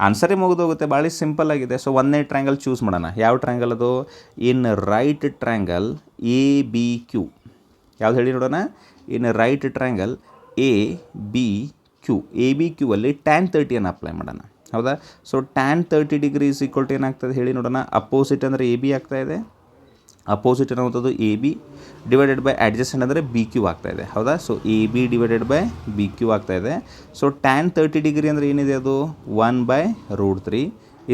ಆನ್ಸರೇ ಮುಗಿದೋಗುತ್ತೆ. ಭಾಳ ಸಿಂಪಲ್ ಆಗಿದೆ. ಸೊ ಒಂದನೇ ಟ್ರ್ಯಾಂಗಲ್ ಚೂಸ್ ಮಾಡೋಣ. ಯಾವ ಟ್ರ್ಯಾಂಗಲ್ ಅದು? In right triangle A B Q. ಯಾವ್ದು ಹೇಳಿ ನೋಡೋಣ? In right triangle A B Q. A B Q ಅಲ್ಲಿ ಟ್ಯಾನ್ 30 ಅಪ್ಲೈ ಮಾಡೋಣ, ಹೌದಾ? So tan 30 degree is equal to ಏನಾಗ್ತದೆ ಹೇಳಿ ನೋಡೋಣ? ಅಪೋಸಿಟ್ ಅಂದರೆ ಎ ಬಿ ಆಗ್ತಾ ಇದೆ, ಅಪೋಸಿಟ್ ಅನ್ನುವಂಥದ್ದು A B divided by adjacent ಅಂದರೆ ಬಿ ಕ್ಯೂ ಆಗ್ತಾಯಿದೆ, ಹೌದಾ? So A B divided by B Q ಆಗ್ತಾಯಿದೆ. ಸೊ ಟ್ಯಾನ್ 30 ಡಿಗ್ರಿ ಅಂದರೆ ಏನಿದೆ ಅದು? 1/√3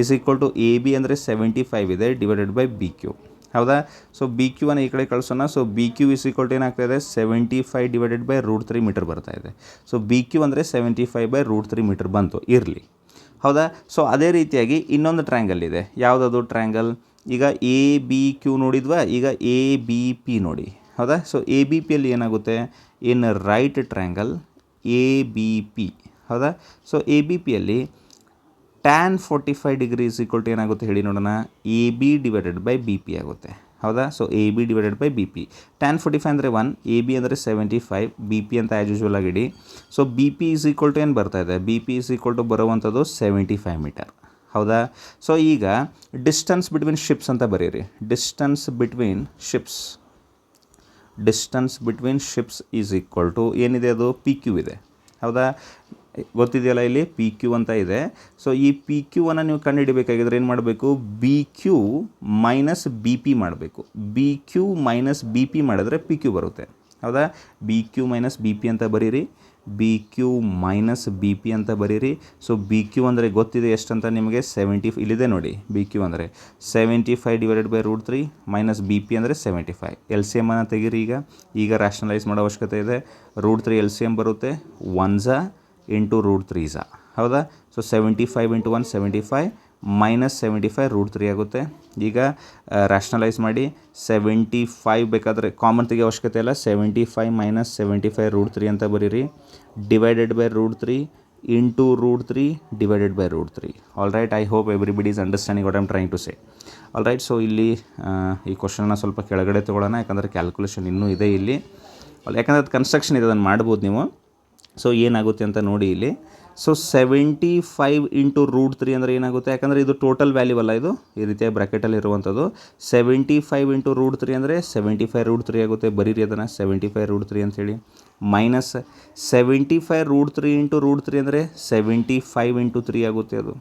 is equal to A B ಅಂದರೆ 75 ಇದೆ ಡಿವೈಡೆಡ್ ಬೈ ಬಿ ಕ್ಯೂ, ಹೌದಾ? ಸೊ ಬಿ ಕ್ಯೂವನ್ನು ಈ ಕಡೆ ಕಳಿಸೋಣ. So B Q is equal to ಏನಾಗ್ತಾಯಿದೆ? 75 ಡಿವೈಡೆಡ್ ಬೈ √3 ಮೀಟರ್ ಬರ್ತಾ ಇದೆ. ಸೊ ಬಿ ಕ್ಯೂ ಅಂದರೆ 75/√3 ಮೀಟರ್ ಬಂತು, ಇರಲಿ, ಹೌದಾ? ಸೊ ಅದೇ ರೀತಿಯಾಗಿ ಇನ್ನೊಂದು ಟ್ರ್ಯಾಂಗಲ್ ಇದೆ. ಯಾವುದದು ಟ್ರ್ಯಾಂಗಲ್? ಈಗ ಎ ಬಿ ಕ್ಯೂ ನೋಡಿದ್ವಾ, ಈಗ ಎ ಬಿ ಪಿ ನೋಡಿ, ಹೌದಾ? ಸೊ ಎ ಬಿ ಪಿಯಲ್ಲಿ ಏನಾಗುತ್ತೆ? In right triangle A B P, ಹೌದಾ? ಸೊ ಎ ಬಿ ಪಿಯಲ್ಲಿ tan 45 degree is equal to ಏನಾಗುತ್ತೆ ಹೇಳಿ ನೋಡೋಣ? A B divided by B P ಆಗುತ್ತೆ, ಹೌದಾ? So A B divided by B P. Tan 45 ಅಂದರೆ 1, ಎ ಬಿ ಅಂದರೆ 75, ಬಿ ಪಿ ಅಂತ ಆ್ಯಸ್ ಯೂಶುವಲ್ ಆಗಿಡಿ. So B P is equal to ಏನು ಬರ್ತಾ ಇದೆ? B P is equal to ಬರುವಂಥದ್ದು 75 ಮೀಟರ್, ಹೌದಾ? ಸೊ ಈಗ ಡಿಸ್ಟೆನ್ಸ್ ಬಿಟ್ವೀನ್ ಶಿಪ್ಸ್ ಅಂತ ಬರೀರಿ. Distance between ships is equal to ಏನಿದೆ ಅದು? ಪಿ ಕ್ಯೂ ಇದೆ, ಹೌದಾ? ಗೊತ್ತಿದೆಯಲ್ಲ, ಇಲ್ಲಿ ಪಿ ಕ್ಯೂ ಅಂತ ಇದೆ. ಸೊ ಈ ಪಿ ಕ್ಯೂವನ್ನು ನೀವು ಕಂಡುಹಿಡಿಬೇಕಾಗಿದ್ರೆ ಏನು ಮಾಡಬೇಕು? B Q minus B P ಮಾಡಬೇಕು. B Q minus B P ಮಾಡಿದ್ರೆ ಪಿ ಕ್ಯೂ ಬರುತ್ತೆ, ಹೌದಾ? B Q minus B P ಅಂತ ಬರೀರಿ. B Q minus B P ಅಂತ ಬರೀರಿ. ಸೊ ಬಿ ಕ್ಯೂ ಅಂದರೆ ಗೊತ್ತಿದೆ ಎಷ್ಟಂತ ನಿಮಗೆ? 70. ಇಲ್ಲಿದೆ ನೋಡಿ, ಬಿ ಕ್ಯೂ ಅಂದರೆ 75 divided by √3 minus B P ಅಂದರೆ 75. ಎಲ್ ಸಿ ಎಮ್ಮನ್ನು ತೆಗೀರಿ. ಈಗ ರ್ಯಾಷನಲೈಸ್ ಮಾಡೋ ಅವಶ್ಯಕತೆ ಇದೆ. √3 ಎಲ್ ಸಿ ಎಮ್ ಬರುತ್ತೆ, 1s ಇಂಟು √3s, ಹೌದಾ? ಸೊ 75 ಇಂಟು 1 75, -75 √3 ಆಗುತ್ತೆ. ಈಗ ರ್ಯಾಷನಲೈಸ್ ಮಾಡಿ 75 ಬೇಕಾದರೆ ಕಾಮನ್ ತೆಗಿಯೋ ಅವಶ್ಯಕತೆ ಇಲ್ಲ. 75 - 75 √3 ಅಂತ ಬರೀರಿ. Divided by √3 into √3 divided by √3. All right, I hope everybody is understanding what I am trying to say. All right, so ಇಲ್ಲಿ ಈ ಕ್ವಶನ್ನ ಸ್ವಲ್ಪ ಕೆಳಗಡೆ ತೊಗೊಳ್ಳೋಣ, ಯಾಕಂದರೆ ಕ್ಯಾಲ್ಕುಲೇಷನ್ ಇನ್ನೂ ಇದೆ ಇಲ್ಲಿ. ಯಾಕಂದರೆ ಅದು ಕನ್ಸ್ಟ್ರಕ್ಷನ್ ಇದೆ, ಅದನ್ನು ಮಾಡ್ಬೋದು ನೀವು. ಸೊ ಏನಾಗುತ್ತೆ ಅಂತ ನೋಡಿ ಇಲ್ಲಿ. ಸೊ 75 ಇಂಟು √3 ಅಂದರೆ ಏನಾಗುತ್ತೆ, ಯಾಕಂದರೆ ಇದು ಟೋಟಲ್ ವ್ಯಾಲ್ಯೂ ಅಲ್ಲ, ಇದು ಈ ರೀತಿಯ ಬ್ರ್ಯಾಕೆಟಲ್ಲಿ ಇರುವಂಥದ್ದು. 75 ಇಂಟು √3 ಅಂದರೆ 75 √3 ಆಗುತ್ತೆ. ಬರೀರಿ ಅದನ್ನು 75 √3 ಅಂಥೇಳಿ. ಮೈನಸ್ 75 √3 ಇಂಟು √3 ಅಂದರೆ 75 ಇಂಟು 3 ಆಗುತ್ತೆ ಅದು.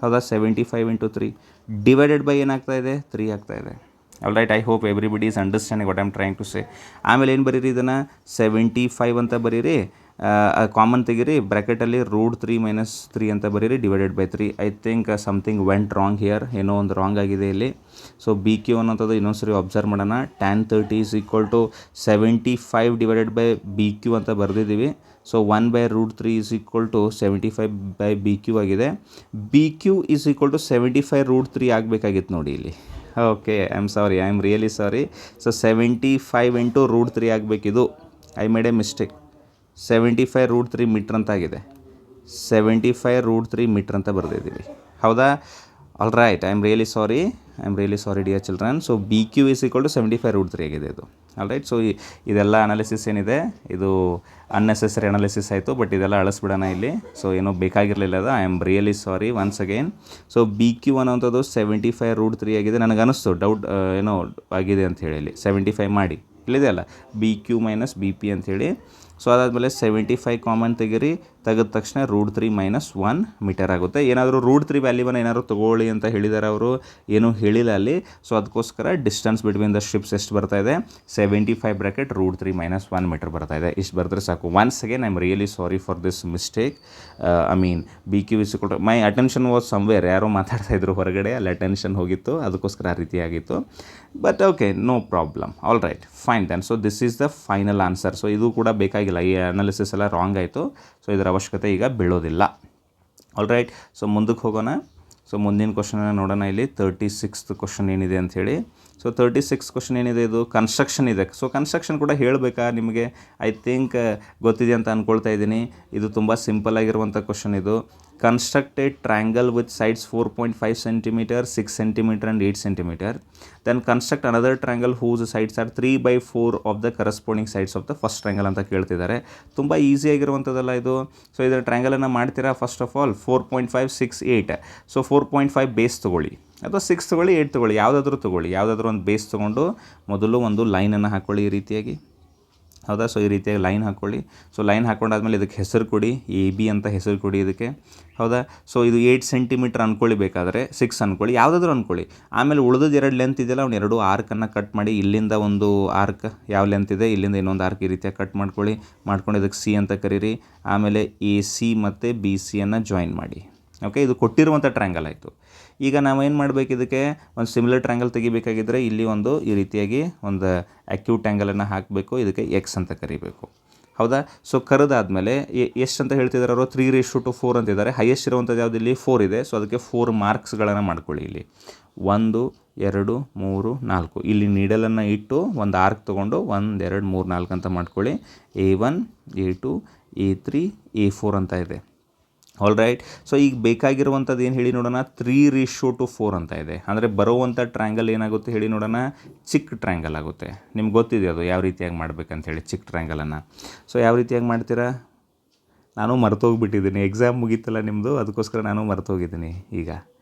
ಹೌದಾ, 75 ಇಂಟು 3 ಡಿವೈಡೆಡ್ ಬೈ ಏನಾಗ್ತಾ ಇದೆ, 3 ಆಗ್ತಾ ಇದೆ. All right, I hope everybody is understanding what I am trying to say. ಆಮೇಲೆ ಏನು ಬರೀರಿ, ಇದನ್ನು 75 ಅಂತ ಬರೀರಿ, ಕಾಮನ್ ತೆಗೀರಿ, ಬ್ರ್ಯಾಕೆಟಲ್ಲಿ √3 - 3 ಅಂತ ಬರೀರಿ, divided by 3. I think something went wrong here, ಏನೋ ಒಂದು ರಾಂಗ್ ಆಗಿದೆ ಇಲ್ಲಿ. ಸೊ ಬಿ ಕ್ಯೂ ಅನ್ನೋಂಥದ್ದು ಇನ್ನೊಂದ್ಸರಿ ಅಬ್ಸರ್ವ್ ಮಾಡೋಣ. tan 30 = 75 divided by B Q ಅಂತ ಬರೆದಿದ್ದೀವಿ. ಸೊ 1/√3 = 75 ಬೈ ಬಿ ಕ್ಯೂ ಆಗಿದೆ. ಬಿ ಕ್ಯೂ = 75 √3 ಆಗಬೇಕಾಗಿತ್ತು ನೋಡಿ ಇಲ್ಲಿ. Okay, I am sorry, I am really sorry. So 75 into √3 ಆಗಬೇಕಿದು. I made a mistake. 75 √3 metre ಅಂತ ಆಗಿದೆ. 75 √3 ಮೀಟ್ರ್ ಅಂತ ಬರೆದಿದ್ದೀವಿ. ಹೌದಾ? All right, I am really sorry dear children. So B Q = 75 √3 ಆಗಿದೆ ಇದು. ಆಲ್ ರೈಟ್, ಸೊ ಇದೆಲ್ಲ ಅನಾಲಿಸಿಸ್ ಏನಿದೆ ಇದು ಅನ್ನೆಸೆಸರಿ ಅನಾಲಿಸಿಸ್ ಆಯಿತು, ಬಟ್ ಇದೆಲ್ಲ ಅಳಿಸ್ಬಿಡೋಣ ಇಲ್ಲಿ. ಸೊ ಏನೋ ಬೇಕಾಗಿರಲಿಲ್ಲ ಅದು. I am really sorry once again. So B Q ಅನ್ನೋಂಥದ್ದು 75 √3 ಆಗಿದೆ. ನನಗೆ ಅನ್ನಿಸ್ತು ಡೌಟ್ ಏನೋ ಆಗಿದೆ ಅಂತ ಹೇಳಿ ಇಲ್ಲಿ 75 ಮಾಡಿ ಇಲ್ಲಿದೆ ಅಲ್ಲ, B Q minus B P ಅಂಥೇಳಿ. ಸೊ ಅದಾದಮೇಲೆ 75 ಕಾಮನ್ ತೆಗೀರಿ, ತೆಗೆದ ತಕ್ಷಣ √3 - 1 ಮೀಟರ್ ಆಗುತ್ತೆ. ಏನಾದರೂ √3 ವ್ಯಾಲ್ಯೂವನ್ನು ಏನಾದರೂ ತೊಗೊಳ್ಳಿ ಅಂತ ಹೇಳಿದ್ದಾರೆ ಅವರು, ಏನೂ ಹೇಳಿಲ್ಲ ಅಲ್ಲಿ. ಸೊ ಅದಕ್ಕೋಸ್ಕರ ಡಿಸ್ಟೆನ್ಸ್ ಬಿಟ್ವೀನ್ ದ ಶಿಪ್ಸ್ ಎಷ್ಟು ಬರ್ತಾ ಇದೆ, 75 ಬ್ರ್ಯಾಕೆಟ್ √3 - 1 ಮೀಟರ್ ಬರ್ತಾ ಇದೆ. ಇಷ್ಟು ಬರೆದ್ರೆ ಸಾಕು. Once again I am really sorry for this mistake. I mean B Q = my attention was somewhere, ಯಾರೋ ಮಾತಾಡ್ತಾ ಇದ್ರು ಹೊರಗಡೆ, ಅಲ್ಲಿ ಅಟೆನ್ಷನ್ ಹೋಗಿತ್ತು, ಅದಕ್ಕೋಸ್ಕರ ಆ ರೀತಿ ಆಗಿತ್ತು. But okay, no problem. All right, fine then. So this is the final answer. So ಇದು ಕೂಡ ಬೇಕಾಗಿಲ್ಲ, ಈ ಅನಾಲಿಸಿಸ್ ಎಲ್ಲ ರಾಂಗ್ ಆಯಿತು. ಸೊ ಇದರ ಅವಶ್ಯಕತೆ ಈಗ ಬೀಳೋದಿಲ್ಲ. ಆಲ್ ರೈಟ್, ಸೊ ಮುಂದಕ್ಕೆ ಹೋಗೋಣ. ಸೊ ಮುಂದಿನ ಕ್ವಶನನ್ನು ನೋಡೋಣ. ಇಲ್ಲಿ 36th ಕ್ವಶನ್ ಏನಿದೆ ಅಂಥೇಳಿ. ಸೊ 36th ಕ್ವಶನ್ ಏನಿದೆ, ಇದು ಕನ್ಸ್ಟ್ರಕ್ಷನ್ ಇದೆ. ಸೊ ಕನ್ಸ್ಟ್ರಕ್ಷನ್ ಕೂಡ ಹೇಳಬೇಕಾ ನಿಮಗೆ? ಐ ಥಿಂಕ್ ಗೊತ್ತಿದೆ ಅಂತ ಅಂದ್ಕೊಳ್ತಾ ಇದ್ದೀನಿ. ಇದು ತುಂಬ ಸಿಂಪಲ್ ಆಗಿರುವಂಥ ಕ್ವಶನ್ ಇದು. Construct A triangle with sides 4.5 cm, 6 cm and 8 cm. Then construct another triangle whose sides are 3/4 of the corresponding sides of the first triangle ಅಂತ ಕೇಳ್ತಿದ್ದಾರೆ. ತುಂಬ ಈಸಿಯಾಗಿರುವಂಥದ್ದಲ್ಲ ಇದು. ಸೊ ಇದರ ಟ್ರ್ಯಾಂಗಲನ್ನು ಮಾಡ್ತೀರಾ. First of all 4.5, 6, 8. So 4.5 base ತೊಗೊಳ್ಳಿ, ಅಥವಾ 6 ತೊಗೊಳ್ಳಿ, 8 ತೊಗೊಳ್ಳಿ, ಯಾವುದಾದ್ರೂ ತೊಗೊಳ್ಳಿ. ಯಾವುದಾದ್ರೂ ಒಂದು ಬೇಸ್ ತೊಗೊಂಡು ಮೊದಲು ಒಂದು ಲೈನನ್ನು ಹಾಕ್ಕೊಳ್ಳಿ ಈ ರೀತಿಯಾಗಿ. ಹೌದಾ? ಸೊ ಈ ರೀತಿಯಾಗಿ ಲೈನ್ ಹಾಕ್ಕೊಳ್ಳಿ. ಸೊ ಲೈನ್ ಹಾಕ್ಕೊಂಡಾದ್ಮೇಲೆ ಇದಕ್ಕೆ ಹೆಸರು ಕೊಡಿ, ಎ ಬಿ ಅಂತ ಹೆಸರು ಕೊಡಿ ಇದಕ್ಕೆ. ಹೌದಾ? ಸೊ ಇದು 8 cm ಅಂದ್ಕೊಳ್ಳಿ, ಬೇಕಾದರೆ 6 ಅಂದ್ಕೊಳ್ಳಿ, ಯಾವುದಾದ್ರೂ ಅಂದ್ಕೊಳ್ಳಿ. ಆಮೇಲೆ ಉಳಿದದ್ದು 2 ಲೆಂತ್ ಇದೆಯಲ್ಲ, ಅವ್ನು 2 ಆರ್ಕನ್ನು ಕಟ್ ಮಾಡಿ, ಇಲ್ಲಿಂದ ಒಂದು ಆರ್ಕ್ ಯಾವ ಲೆಂತ್ ಇದೆ, ಇಲ್ಲಿಂದ ಇನ್ನೊಂದು ಆರ್ಕ್ ಈ ರೀತಿಯಾಗಿ ಕಟ್ ಮಾಡ್ಕೊಂಡು ಇದಕ್ಕೆ ಸಿ ಅಂತ ಕರೀರಿ. ಆಮೇಲೆ ಎ ಸಿ ಮತ್ತು ಬಿ ಸಿಯನ್ನು ಜಾಯಿನ್ ಮಾಡಿ. ಓಕೆ, ಇದು ಕೊಟ್ಟಿರುವಂಥ ಟ್ರ್ಯಾಂಗಲ್ ಆಯಿತು. ಈಗ ನಾವೇನು ಮಾಡಬೇಕು, ಇದಕ್ಕೆ ಒಂದು ಸಿಮಿಲರ್ ಟ್ರ್ಯಾಂಗಲ್ ತೆಗಿಬೇಕಾಗಿದ್ದರೆ ಇಲ್ಲಿ ಒಂದು ಈ ರೀತಿಯಾಗಿ ಒಂದು ಅಕ್ಯೂಟ್ ಆ್ಯಂಗಲನ್ನು ಹಾಕಬೇಕು. ಇದಕ್ಕೆ ಎಕ್ಸ್ ಅಂತ ಕರಿಬೇಕು. ಹೌದಾ? ಸೊ ಕರೆದಾದಮೇಲೆ ಎಷ್ಟು ಅಂತ ಹೇಳ್ತಿದ್ದಾರೆ ಅವರು, 3:4 ಅಂತಿದ್ದಾರೆ. ಹೈಯೆಸ್ಟ್ ಇರುವಂಥದ್ದು ಯಾವುದು, ಇಲ್ಲಿ 4 ಇದೆ. ಸೊ ಅದಕ್ಕೆ 4 ಮಾರ್ಕ್ಸ್ಗಳನ್ನು ಮಾಡ್ಕೊಳ್ಳಿ. ಇಲ್ಲಿ 1, 2, 3, 4 ಇಲ್ಲಿ ನೀಡಲನ್ನು ಇಟ್ಟು ಒಂದು ಆರ್ಕ್ ತೊಗೊಂಡು 1, 2, 3, 4 ಅಂತ ಮಾಡ್ಕೊಳ್ಳಿ. A1, A2, A3, A4 ಅಂತ ಇದೆ. ಆಲ್ ರೈಟ್, ಸೊ ಈಗ ಬೇಕಾಗಿರುವಂಥದ್ದು ಏನು ಹೇಳಿ ನೋಡೋಣ, 3:4 ಅಂತ ಇದೆ. ಅಂದರೆ ಬರುವಂಥ ಟ್ರ್ಯಾಂಗಲ್ ಏನಾಗುತ್ತೆ ಹೇಳಿ ನೋಡೋಣ, ಚಿಕ್ಕ ಟ್ರ್ಯಾಂಗಲ್ ಆಗುತ್ತೆ. ನಿಮ್ಗೆ ಗೊತ್ತಿದೆ ಅದು ಯಾವ ರೀತಿಯಾಗಿ ಮಾಡ್ಬೇಕಂತೇಳಿ ಚಿಕ್ಕ ಟ್ರ್ಯಾಂಗಲನ್ನು. ಸೊ ಯಾವ ರೀತಿಯಾಗಿ ಮಾಡ್ತೀರಾ, ನಾನು ಮರ್ತೋಗ್ಬಿಟ್ಟಿದ್ದೀನಿ. ಎಕ್ಸಾಮ್ ಮುಗೀತಲ್ಲ ನಿಮ್ಮದು, ಅದಕ್ಕೋಸ್ಕರ ನಾನು ಮರ್ತೋಗಿದ್ದೀನಿ ಈಗ.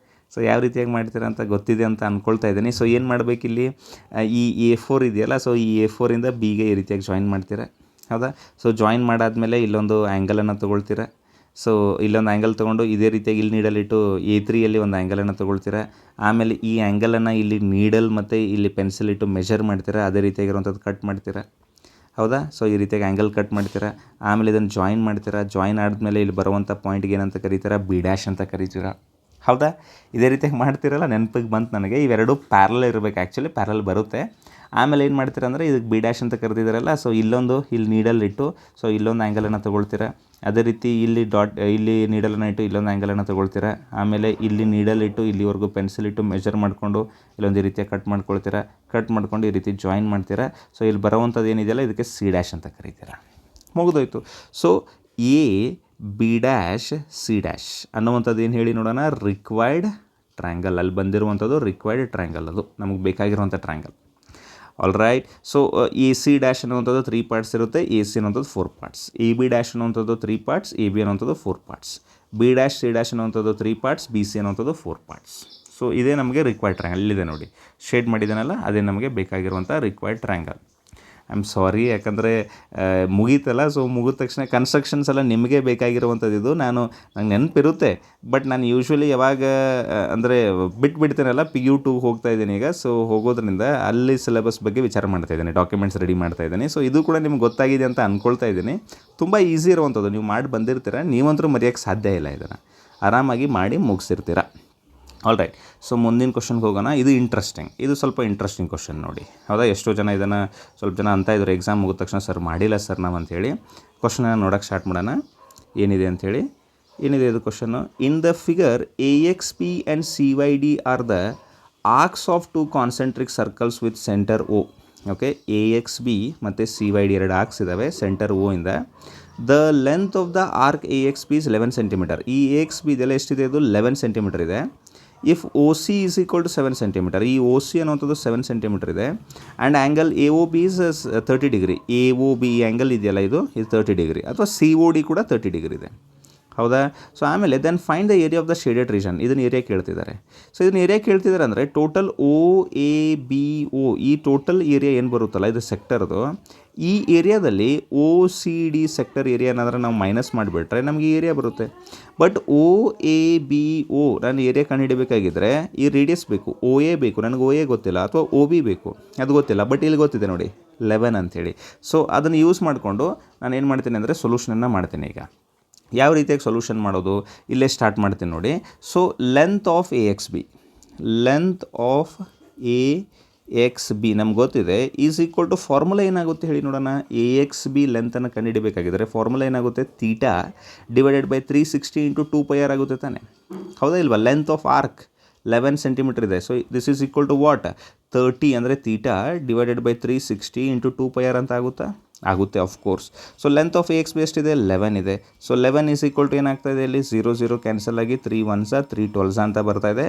ಸೊ ಯಾವ ರೀತಿಯಾಗಿ ಮಾಡ್ತೀರಾ ಅಂತ ಗೊತ್ತಿದೆ ಅಂತ ಅಂದ್ಕೊಳ್ತಾ ಇದ್ದೀನಿ. ಸೊ ಏನು ಮಾಡಬೇಕಿಲ್ಲಿ, ಈ A4 ಇದೆಯಲ್ಲ, ಸೊ ಈ A4ಇಂದ ಬಿಗೆ ಈ ರೀತಿಯಾಗಿ ಜಾಯಿನ್ ಮಾಡ್ತೀರಾ. ಹೌದಾ? ಸೊ ಜಾಯಿನ್ ಮಾಡಾದಮೇಲೆ ಇಲ್ಲೊಂದು ಆ್ಯಂಗಲನ್ನು ತೊಗೊಳ್ತೀರಾ. ಸೊ ಇಲ್ಲೊಂದು ಆ್ಯಂಗಲ್ ತೊಗೊಂಡು ಇದೇ ರೀತಿಯಾಗಿ ಇಲ್ಲಿ ನೀಡಲಿಟ್ಟು A3ಯಲ್ಲಿ ಒಂದು ಆ್ಯಂಗಲನ್ನು ತೊಗೊಳ್ತೀರಾ. ಆಮೇಲೆ ಈ ಆ್ಯಂಗಲನ್ನು ಇಲ್ಲಿ ನೀಡಲ್ ಮತ್ತು ಇಲ್ಲಿ ಪೆನ್ಸಿಲ್ ಇಟ್ಟು ಮೆಷರ್ ಮಾಡ್ತೀರಾ. ಅದೇ ರೀತಿಯಾಗಿರುವಂಥದ್ದು ಕಟ್ ಮಾಡ್ತೀರಾ. ಹೌದಾ? ಸೊ ಈ ರೀತಿಯಾಗಿ ಆ್ಯಂಗಲ್ ಕಟ್ ಮಾಡ್ತೀರಾ. ಆಮೇಲೆ ಇದನ್ನು ಜಾಯಿನ್ ಮಾಡ್ತೀರಾ. ಜಾಯಿನ್ ಆದಮೇಲೆ ಇಲ್ಲಿ ಬರುವಂಥ ಪಾಯಿಂಟ್ಗೆ ಏನಂತ ಕರೀತೀರಾ, B' ಅಂತ ಕರೀತೀರಾ. ಹೌದಾ? ಇದೇ ರೀತಿಯಾಗಿ ಮಾಡ್ತೀರಲ್ಲ, ನೆನಪಿಗೆ ಬಂತು ನನಗೆ. ಇವೆರಡು ಪ್ಯಾರಲ್ ಇರಬೇಕು. ಆ್ಯಕ್ಚುಲಿ ಪ್ಯಾರಲ್ ಬರುತ್ತೆ. ಆಮೇಲೆ ಏನು ಮಾಡ್ತೀರಾ ಅಂದರೆ ಇದಕ್ಕೆ ಬಿ ಡ್ಯಾಶ್ ಅಂತ ಕರೆದಿದ್ದಾರಲ್ಲ, ಸೊ ಇಲ್ಲಿ ನೀಡಲ್ ಇಟ್ಟು ಸೊ ಇಲ್ಲೊಂದು ಆ್ಯಂಗಲನ್ನು ತೊಗೊಳ್ತೀರಾ. ಅದೇ ರೀತಿ ಇಲ್ಲಿ ನೀಡಲನ್ನು ಇಟ್ಟು ಇಲ್ಲೊಂದು ಆ್ಯಂಗಲನ್ನು ತೊಗೊಳ್ತೀರಾ. ಆಮೇಲೆ ಇಲ್ಲಿ ನೀಡಲ್ ಇಟ್ಟು ಇಲ್ಲಿವರೆಗೂ ಪೆನ್ಸಿಲ್ ಇಟ್ಟು ಮೆಜರ್ ಮಾಡಿಕೊಂಡು ಇಲ್ಲೊಂದು ಈ ರೀತಿಯಾಗಿ ಕಟ್ ಮಾಡ್ಕೊಳ್ತೀರಾ. ಕಟ್ ಮಾಡ್ಕೊಂಡು ಈ ರೀತಿ ಜಾಯಿನ್ ಮಾಡ್ತೀರಾ. ಸೊ ಇಲ್ಲಿ ಬರೋವಂಥದ್ದು ಏನಿದೆಯಲ್ಲ ಇದಕ್ಕೆ ಸಿ ಡ್ಯಾಶ್ ಅಂತ ಕರೀತೀರಾ. ಮುಗಿದೋಯ್ತು. So A be dash C dash ಅನ್ನುವಂಥದ್ದು ಏನು ಹೇಳಿ ನೋಡೋಣ, ರಿಕ್ವೈರ್ಡ್ ಟ್ರ್ಯಾಂಗಲ್. ಅಲ್ಲಿ ಬಂದಿರುವಂಥದ್ದು ರಿಕ್ವೈರ್ಡ್ ಟ್ರ್ಯಾಂಗಲ್, ಅದು ನಮಗೆ ಬೇಕಾಗಿರುವಂಥ triangle. All right. So A C dash ಅನ್ನುವಂಥದ್ದು 3 ಪಾರ್ಟ್ಸ್ ಇರುತ್ತೆ, ಎ ಸಿ ಅನ್ನುವಂಥದ್ದು 4 ಪಾರ್ಟ್ಸ್, ಎ ಬಿ ಡ್ಯಾಶ್ ಅನ್ನುವಂಥದ್ದು 3 ಪಾರ್ಟ್ಸ್, ಎ ಬಿ ಅನ್ನುವಂಥದ್ದು 4 parts, be dash C dash ಅನ್ನುವಂಥದ್ದು 3 ಪಾರ್ಟ್ಸ್, ಬಿ ಸಿ ಅನ್ನುವಂಥದ್ದು 4 ಪಾರ್ಟ್ಸ್. ಸೊ ಇದೇ ನಮಗೆ ರಿಕ್ವೈರ್ಡ್ ಟ್ರ್ಯಾಂಗಲ್. ಇಲ್ಲಿದೆ ನೋಡಿ, ಶೇಡ್ ಮಾಡಿದ್ದಾನಲ್ಲ, ಅದೇ ನಮಗೆ ಬೇಕಾಗಿರುವಂಥ ರಿಕ್ವೈರ್ಡ್ ಟ್ರ್ಯಾಂಗಲ್. ಐ ಆಮ್ ಸಾರಿ, ಯಾಕಂದರೆ ಮುಗೀತಲ್ಲ. ಸೊ ಮುಗಿದ ತಕ್ಷಣ ಕನ್ಸ್ಟ್ರಕ್ಷನ್ಸ್ ಎಲ್ಲ ನಿಮಗೆ ಬೇಕಾಗಿರುವಂಥದ್ದು ಇದು. ನಂಗೆ ನೆನಪಿರುತ್ತೆ, ಬಟ್ ನಾನು ಯೂಶ್ವಲಿ ಯಾವಾಗ ಅಂದರೆ ಬಿಟ್ಬಿಡ್ತೇನಲ್ಲ, PU2 ಹೋಗ್ತಾ ಇದ್ದೀನಿ ಈಗ. ಸೊ ಹೋಗೋದ್ರಿಂದ ಅಲ್ಲಿ ಸಿಲೆಬಸ್ ಬಗ್ಗೆ ವಿಚಾರ ಮಾಡ್ತಾ ಇದ್ದೀನಿ, ಡಾಕ್ಯುಮೆಂಟ್ಸ್ ರೆಡಿ ಮಾಡ್ತಾ ಇದ್ದೀನಿ. ಸೊ ಇದು ಕೂಡ ನಿಮ್ಗೆ ಗೊತ್ತಾಗಿದೆ ಅಂತ ಅಂದ್ಕೊಳ್ತಾ ಇದ್ದೀನಿ. ತುಂಬ ಈಸಿ ಇರುವಂಥದ್ದು, ನೀವು ಮಾಡಿ ಬಂದಿರ್ತೀರ, ನೀವಂತರೂ ಮರೆಯೋಕ್ಕೆ ಸಾಧ್ಯ ಇಲ್ಲ. ಇದನ್ನು ಆರಾಮಾಗಿ ಮಾಡಿ ಮುಗಿಸಿರ್ತೀರ. All right. ಸೊ ಮುಂದಿನ ಕ್ವಶನ್ಗೆ ಹೋಗೋಣ. ಇದು ಇಂಟ್ರೆಸ್ಟಿಂಗ್, ಇದು ಸ್ವಲ್ಪ ಇಂಟ್ರೆಸ್ಟಿಂಗ್ ಕ್ವಶನ್ ನೋಡಿ. ಹೌದಾ, ಎಷ್ಟೋ ಜನ ಇದನ್ನು ಸ್ವಲ್ಪ ಜನ ಅಂತ ಇದ್ರು ಎಕ್ಸಾಮ್ ಮುಗಿದ ತಕ್ಷಣ, ಸರ್ ಮಾಡಿಲ್ಲ ಸರ್ ನಾವು ಅಂಥೇಳಿ. ಕ್ವಶನ್ನ ನೋಡೋಕ್ಕೆ ಸ್ಟಾರ್ಟ್ ಮಾಡೋಣ ಏನಿದೆ ಅಂಥೇಳಿ. ಏನಿದೆ ಇದು question. In the figure AXP and CYD are the arcs of 2 concentric circles with centre O. Okay, AXB ಮತ್ತು CYD 2 ಆರ್ಕ್ಸ್ ಇದ್ದಾವೆ ಸೆಂಟರ್ O ಇಂದ. The length of the arc AXB is 11 centimetre. ಈ AXB ಇದೆಲ್ಲ ಎಷ್ಟಿದೆ, ಇದು 11 ಸೆಂಟಿಮೀಟರ್ ಇದೆ. If OC is equal to 7 centimetre, ಈ OC ಅನ್ನುವಂಥದ್ದು 7 ಸೆಂಟಿಮೀಟರ್ ಇದೆ. And angle AOB is 30 degree. AOB ಈ ಆ್ಯಂಗಲ್ ಇದೆಯಲ್ಲ, ಇದು 30 ಡಿಗ್ರಿ, ಅಥವಾ COD ಕೂಡ 30 ಡಿಗ್ರಿ ಇದೆ. ಹೌದಾ. ಸೊ ಆಮೇಲೆ then find the area of the shaded region. ಇದನ್ನು ಏರಿಯಾ ಕೇಳ್ತಿದ್ದಾರೆ. ಸೊ ಇದನ್ನು ಏರಿಯಾ ಕೇಳ್ತಿದ್ದಾರೆ ಅಂದರೆ ಟೋಟಲ್ OABO, ಈ ಟೋಟಲ್ ಏರಿಯಾ ಏನು ಬರುತ್ತಲ್ಲ ಇದು ಸೆಕ್ಟರ್ದು, ಈ ಏರಿಯಾದಲ್ಲಿ OCD ಸೆಕ್ಟರ್ ಏರಿಯಾ ಏನಾದರೂ ನಾವು ಮೈನಸ್ ಮಾಡಿಬಿಟ್ರೆ ನಮಗೆ ಏರಿಯಾ ಬರುತ್ತೆ. ಬಟ್ OABO ನಾನು ಏರಿಯಾ ಕಂಡುಹಿಡಬೇಕಾಗಿದ್ದರೆ ಈ ರೇಡಿಯಸ್ ಬೇಕು, OA ಬೇಕು. ನನಗೆ OA ಗೊತ್ತಿಲ್ಲ, ಅಥವಾ OB ಬೇಕು, ಅದು ಗೊತ್ತಿಲ್ಲ. ಬಟ್ ಇಲ್ಲಿ ಗೊತ್ತಿದೆ ನೋಡಿ 11 ಅಂಥೇಳಿ. ಸೊ ಅದನ್ನು ಯೂಸ್ ಮಾಡಿಕೊಂಡು ನಾನು ಏನು ಮಾಡ್ತೀನಿ ಅಂದರೆ ಸೊಲ್ಯೂಷನನ್ನು ಮಾಡ್ತೀನಿ. ಈಗ ಯಾವ ರೀತಿಯಾಗಿ ಸೊಲ್ಯೂಷನ್ ಮಾಡೋದು, ಇಲ್ಲೇ ಸ್ಟಾರ್ಟ್ ಮಾಡ್ತೀನಿ ನೋಡಿ. So length of AXB, length of AXB ನಮ್ಗೆ ಗೊತ್ತಿದೆ, ಈಸ್ ಈಕ್ವಲ್ ಟು ಫಾರ್ಮುಲಾ ಏನಾಗುತ್ತೆ ಹೇಳಿ ನೋಡೋಣ. AXB ಲೆಂತನ್ನು ಕಂಡುಹಿಡಬೇಕಾಗಿದ್ದರೆ ಫಾರ್ಮುಲಾ ಏನಾಗುತ್ತೆ, theta divided by 360 into 2πr ಆಗುತ್ತೆ ತಾನೆ. ಹೌದಾ ಇಲ್ವಾ. ಲೆಂತ್ ಆಫ್ ಆರ್ಕ್ 11 ಸೆಂಟಿಮೀಟರ್ ಇದೆ. So this is equal to what, 30 ಅಂದರೆ theta divided by 360 into 2πr ಅಂತ ಆಗುತ್ತೆ of course. So length of AXB ಎಷ್ಟಿದೆ, 11 ಇದೆ. ಸೊ 11 ಈಸ್ ಈಕ್ವಲ್ ಟು ಏನಾಗ್ತಾ ಇದೆ, ಇಲ್ಲಿ 0 ಕ್ಯಾನ್ಸಲ್ ಆಗಿ 3 1s 3 12s ಅಂತ ಬರ್ತಾ ಇದೆ.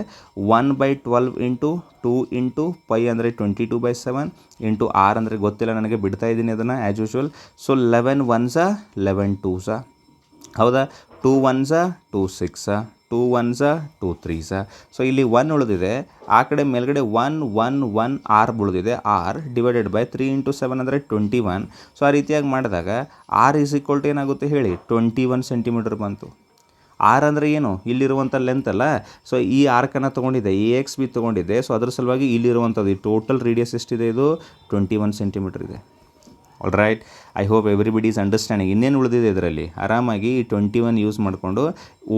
1/12 ಇಂಟು 2 ಇಂಟು ಪೈ ಅಂದರೆ 22/7 ಇಂಟು r ಅಂದರೆ ಗೊತ್ತಿಲ್ಲ ನನಗೆ, ಬಿಡ್ತಾ ಇದ್ದೀನಿ ಅದನ್ನು as usual. So 11 1s 11 2s, ಹೌದಾ. 2 1s 2 6, 2 1s 2 3s. ಸೊ ಇಲ್ಲಿ 1 ಉಳಿದಿದೆ, ಆ ಕಡೆ ಮೇಲ್ಗಡೆ 1 1 1 r ಉಳಿದಿದೆ. r ಡಿವೈಡೆಡ್ ಬೈ 3 ಇಂಟು 7 ಅಂದರೆ 21. ಸೊ ಆ ರೀತಿಯಾಗಿ ಮಾಡಿದಾಗ r ಈಸ್ ಈಕ್ವಲ್ ಟು ಏನಾಗುತ್ತೆ ಹೇಳಿ, 21 ಸೆಂಟಿಮೀಟರ್ ಬಂತು. r ಅಂದರೆ ಏನು, ಇಲ್ಲಿರುವಂಥ ಲೆಂತ್ ಅಲ್ಲ. ಸೊ ಈ ಆರ್ಕನ್ನು ತೊಗೊಂಡಿದ್ದೆ, AXB ತೊಗೊಂಡಿದ್ದೆ. ಸೊ ಅದ್ರ ಸಲುವಾಗಿ ಇಲ್ಲಿರುವಂಥದ್ದು ಈ ಟೋಟಲ್ ರೇಡಿಯಸ್ ಎಷ್ಟಿದೆ, ಇದು 21 ಸೆಂಟಿಮೀಟರ್ ಇದೆ. All right. I hope everybody is understanding. ಇನ್ನೇನು ಉಳಿದಿದೆ ಇದರಲ್ಲಿ, ಆರಾಮಾಗಿ 21 ಯೂಸ್ ಮಾಡಿಕೊಂಡು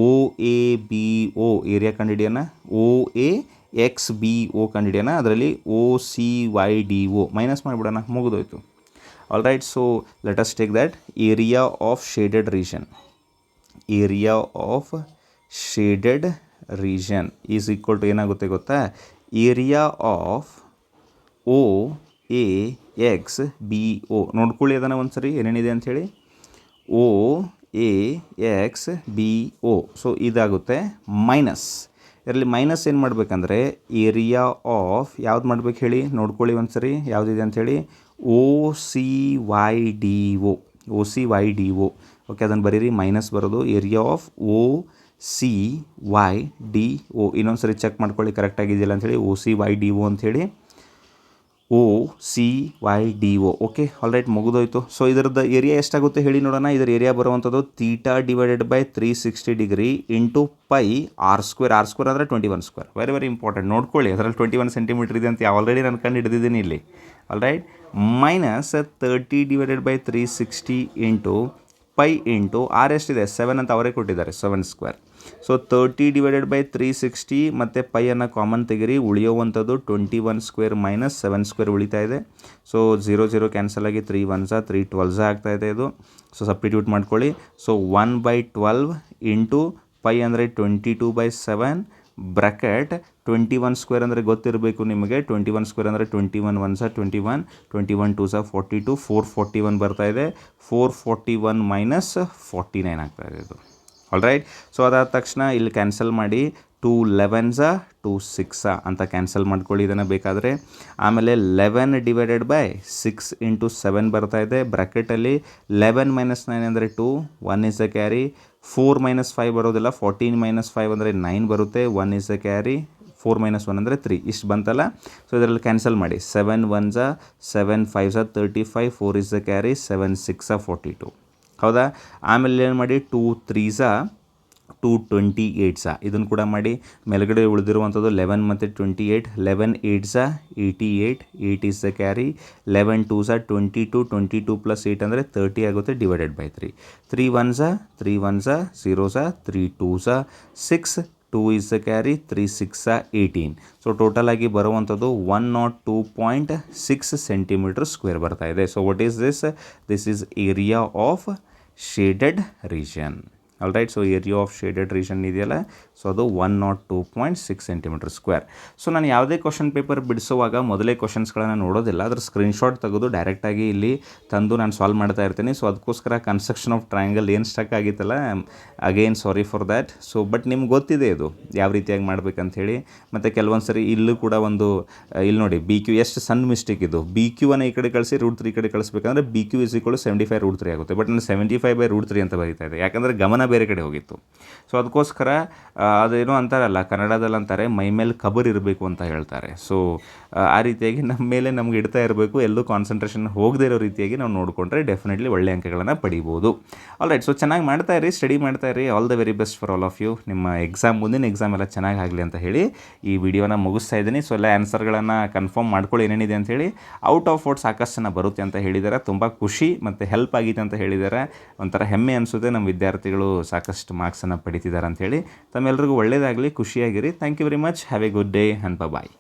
OABO ಏರಿಯಾ ಕಂಡುಹಿಡಿಯೋಣ, OAXBO ಕಂಡುಹಿಡಿಯೋಣ, ಅದರಲ್ಲಿ OCYDO ಮೈನಸ್ ಮಾಡಿಬಿಡೋಣ, ಮುಗಿದೋಯ್ತು. All right. So let us take that area of shaded region. Area of shaded region is equal to ಏನಾಗುತ್ತೆ ಗೊತ್ತಾ, ಏರಿಯಾ ಆಫ್ OAXBO. ನೋಡ್ಕೊಳ್ಳಿ ಅದನ್ನು ಒಂದು ಸರಿ ಏನೇನಿದೆ ಅಂಥೇಳಿ. OAXBO. ಸೊ ಇದಾಗುತ್ತೆ ಮೈನಸ್. ಇದರಲ್ಲಿ ಮೈನಸ್ ಏನು ಮಾಡಬೇಕಂದ್ರೆ ಏರಿಯಾ ಆಫ್ ಯಾವ್ದು ಮಾಡ್ಬೇಕು ಹೇಳಿ, ನೋಡ್ಕೊಳ್ಳಿ ಒಂದು ಸರಿ ಯಾವುದಿದೆ ಅಂಥೇಳಿ. OCYDO. ಓಕೆ, ಅದನ್ನು ಬರೀರಿ, ಮೈನಸ್ ಬರೋದು ಏರಿಯಾ ಆಫ್ OCYDO. ಇನ್ನೊಂದು ಸರಿ ಚೆಕ್ ಮಾಡ್ಕೊಳ್ಳಿ ಕರೆಕ್ಟಾಗಿದೆಯಲ್ಲ ಅಂಥೇಳಿ. OCYDO ಅಂಥೇಳಿ, OCYDO. ಓಕೆ, ಆಲ್ ರೈಟ್, ಮುಗಿದೋಯ್ತು. ಸೊ ಇದರದ್ದು ಏರಿಯಾ ಎಷ್ಟಾಗುತ್ತೆ ಹೇಳಿ ನೋಡೋಣ. ಇದರ ಏರಿಯಾ ಬರುವಂಥದ್ದು theta divided by 360 degree into pi r² ಅಂದರೆ 21 ಸ್ಕ್ವೇರ್. ವೆರಿ ವೆರಿ ಇಂಪಾರ್ಟೆಂಟ್, ನೋಡ್ಕೊಳ್ಳಿ ಅದರಲ್ಲಿ 21 ಸೆಂಟಿಮೀಟರ್ ಇದೆ ಅಂತ ಆಲ್ರೆಡಿ ನಾನು ಕಂಡು ಹಿಡಿದಿದ್ದೀನಿ ಇಲ್ಲಿ. All right. Minus 30 divided by 360 into pi into r ಎಷ್ಟಿದೆ 7 ಅಂತ ಅವರೇ ಕೊಟ್ಟಿದ್ದಾರೆ 7 ಸ್ಕ್ವೇರ್. ಸೊ 30 ಡಿವೈಡೆಡ್ ಬೈ 360 ಮತ್ತು ಪೈಯನ್ನು ಕಾಮನ್ ತೆಗಿರಿ, ಉಳಿಯೋವಂಥದ್ದು 21 ಸ್ಕ್ವೇರ್ ಮೈನಸ್ 7 ಸ್ಕ್ವೇರ್ ಉಳಿತಾ ಇದೆ. ಸೊ 0 0 ಕ್ಯಾನ್ಸಲ್ ಆಗಿ 3 1s 3 12s ಆಗ್ತಾಯಿದೆ ಇದು. ಸೊ ಸಬ್ಸ್ಟಿಟ್ಯೂಟ್ ಮಾಡ್ಕೊಳ್ಳಿ. ಸೊ 1/12 ಇಂಟು ಪೈ ಅಂದರೆ 22/7 ಬ್ರ್ಯಾಕೆಟ್ 21 ಸ್ಕ್ವೇರ್ ಅಂದರೆ ಗೊತ್ತಿರಬೇಕು ನಿಮಗೆ. 21 ಸ್ಕ್ವೇರ್ ಅಂದರೆ 21 1s 21, 21 2s 42, 441 ಬರ್ತಾ ಇದೆ. 441 ಮೈನಸ್ 49 ಆಗ್ತಾ ಇದೆ ಇದು. All right. ಸೊ ಅದಾದ ತಕ್ಷಣ ಇಲ್ಲಿ ಕ್ಯಾನ್ಸಲ್ ಮಾಡಿ 2 11s 2 6 ಅಂತ ಕ್ಯಾನ್ಸಲ್ ಮಾಡ್ಕೊಳ್ಳಿ ಇದನ್ನು ಬೇಕಾದರೆ. ಆಮೇಲೆ 11 ಡಿವೈಡೆಡ್ ಬೈ 6 ಇಂಟು 7 ಬರ್ತಾ ಇದೆ. ಬ್ರ್ಯಾಕೆಟಲ್ಲಿ 11 ಮೈನಸ್ 9 ಅಂದರೆ 2, 1 ಇಸ್ ದ ಕ್ಯಾರಿ. 4 ಮೈನಸ್ 5 ಬರೋದಿಲ್ಲ, 14 ಮೈನಸ್ 5 ಅಂದರೆ 9 ಬರುತ್ತೆ, 1 ಇಸ್ ದ ಕ್ಯಾರಿ. 4 ಮೈನಸ್ 1 ಅಂದರೆ 3, ಇಷ್ಟು ಬಂತಲ್ಲ. ಸೊ ಇದರಲ್ಲಿ ಕ್ಯಾನ್ಸಲ್ ಮಾಡಿ 7 1s 7 5s 35, 4 is the carry, 7 6 42. ಹೌದಾ. ಆಮೇಲೆ ಏನು ಮಾಡಿ 2 3s 228 ಇದನ್ನು ಕೂಡ ಮಾಡಿ. ಮೇಲ್ಗಡೆ ಉಳಿದಿರುವಂಥದ್ದು 11 ಮತ್ತು 28, 11 8s 88, 8 is the carry. 11 2s 22, 22 plus 8 ಅಂದರೆ 30 ಆಗುತ್ತೆ, divided by 3. 3 1s 3 1s 0s 3 2s 6, 2 is the carry, 3 6 18. So total ಆಗಿ ಬರುವಂಥದ್ದು 102.6 ಸೆಂಟಿಮೀಟರ್ ಸ್ಕ್ವೇರ್ ಬರ್ತಾ ಇದೆ. So what is this? This is area of shaded region. All right. So area of shaded region ಇದೆಯಲ್ಲ, ಸೊ ಅದು 102.6 ಸೆಂಟಿಮೀಟರ್ ಸ್ಕ್ವೇರ್. ಸೊ ನಾನು ಯಾವುದೇ ಕ್ವಶನ್ ಪೇಪರ್ ಬಿಡಿಸುವಾಗ ಮೊದಲೇ ಕ್ವಶನ್ಸ್ಗಳನ್ನು ನೋಡೋದಿಲ್ಲ, ಅದ್ರ ಸ್ಕ್ರೀನ್ಶಾಟ್ ತೆಗೆದು ಡೈರೆಕ್ಟಾಗಿ ಇಲ್ಲಿ ತಂದು ನಾನು ಸಾಲ್ವ್ ಮಾಡ್ತಾ ಇರ್ತೀನಿ. ಸೊ ಅದಕ್ಕೋಸ್ಕರ ಕನ್ಸ್ಟ್ರಕ್ಷನ್ ಆಫ್ ಟ್ರಯಾಂಗಲ್ ಏನು ಸ್ಟಕ್ ಆಗಿತ್ತಲ್ಲ, again sorry for that. So but ನಿಮ್ಗೆ ಗೊತ್ತಿದೆ ಇದು ಯಾವ ರೀತಿಯಾಗಿ ಮಾಡ್ಬೇಕಂತ ಹೇಳಿ. ಮತ್ತು ಕೆಲವೊಂದು ಸರಿ ಇಲ್ಲೂ ಕೂಡ ಒಂದು ಇಲ್ಲಿ ನೋಡಿ ಬಿ ಕ್ಯೂ ಎಷ್ಟು ಸಣ್ಣ ಮಿಸ್ಟೇಕ್ ಇದು. ಬಿ ಕ್ಯೂವನ್ನು ಈ ಕಡೆ ಕಳಿಸಿ √3 ಈ ಕಡೆ ಕಳಿಸ್ಬೇಕಂದ್ರೆ ಬಿ ಕ್ಯೂ ಇಸ್ ಈಕ್ವಲ್ 75/√3 ಆಗುತ್ತೆ. ಬಟ್ ನಾನು 75/√3 ಅಂತ ಬರೀತಾ ಇದೆ, ಯಾಕಂದರೆ ಗಮನ ಬೇರೆ ಕಡೆ ಹೋಗಿತ್ತು. ಸೊ ಅದಕ್ಕೋಸ್ಕರ ಅದೇನೋ ಅಂತಾರಲ್ಲ, ಕನ್ನಡದಲ್ಲಿ ಅಂತಾರೆ ಮೈ ಮೇಲೆ ಕಬರ್ ಇರಬೇಕು ಅಂತ ಹೇಳ್ತಾರೆ. ಸೊ ಆ ರೀತಿಯಾಗಿ ನಮ್ಮ ಮೇಲೆ ನಮ್ಗೆ ಇಡ್ತಾ ಇರಬೇಕು, ಎಲ್ಲೂ ಕಾನ್ಸಂಟ್ರೇಷನ್ ಹೋಗದೇ ಇರೋ ರೀತಿಯಾಗಿ ನಾವು ನೋಡಿಕೊಂಡ್ರೆ ಡೆಫಿನೆಟ್ಲಿ ಒಳ್ಳೆ ಅಂಕಗಳನ್ನು ಪಡಿಬೋದು. All right. ಸೊ ಚೆನ್ನಾಗಿ ಮಾಡ್ತಾ ಇರಿ, ಸ್ಟಡಿ ಮಾಡ್ತಾ ಇರಿ. All the very best for all of you. ನಿಮ್ಮ ಮುಂದಿನ ಎಕ್ಸಾಮ್ ಎಲ್ಲ ಚೆನ್ನಾಗಿ ಆಗಲಿ ಅಂತ ಹೇಳಿ ಈ ವಿಡಿಯೋನ ಮುಗಿಸ್ತಾ ಇದ್ದೀನಿ. ಸೊ ಎಲ್ಲ ಆನ್ಸರ್ಗಳನ್ನು ಕನ್ಫರ್ಮ್ ಮಾಡ್ಕೊಳ್ಳಿ ಏನೇನಿದೆ ಅಂಥೇಳಿ. ಔಟ್ ಆಫ್ ಔಟ್ ಸಾಕಷ್ಟು ಜನ ಬರುತ್ತೆ ಅಂತ ಹೇಳಿದ್ದಾರೆ. ತುಂಬ ಖುಷಿ ಮತ್ತು ಹೆಲ್ಪ್ ಆಗಿತ್ತು ಅಂತ ಹೇಳಿದ್ದಾರೆ. ಒಂಥರ ಹೆಮ್ಮೆ ಅನಿಸುತ್ತೆ, ನಮ್ಮ ವಿದ್ಯಾರ್ಥಿಗಳು ಸಾಕಷ್ಟು ಮಾರ್ಕ್ಸನ್ನು ಪಡಿತಿದ್ದಾರೆ ಅಂಥೇಳಿ. ತಮ್ಮೆಲ್ಲರಿಗೂ ಒಳ್ಳೆಯದಾಗಲಿ, ಖುಷಿಯಾಗಿರಿ. Thank you very much. Have a good day and bye.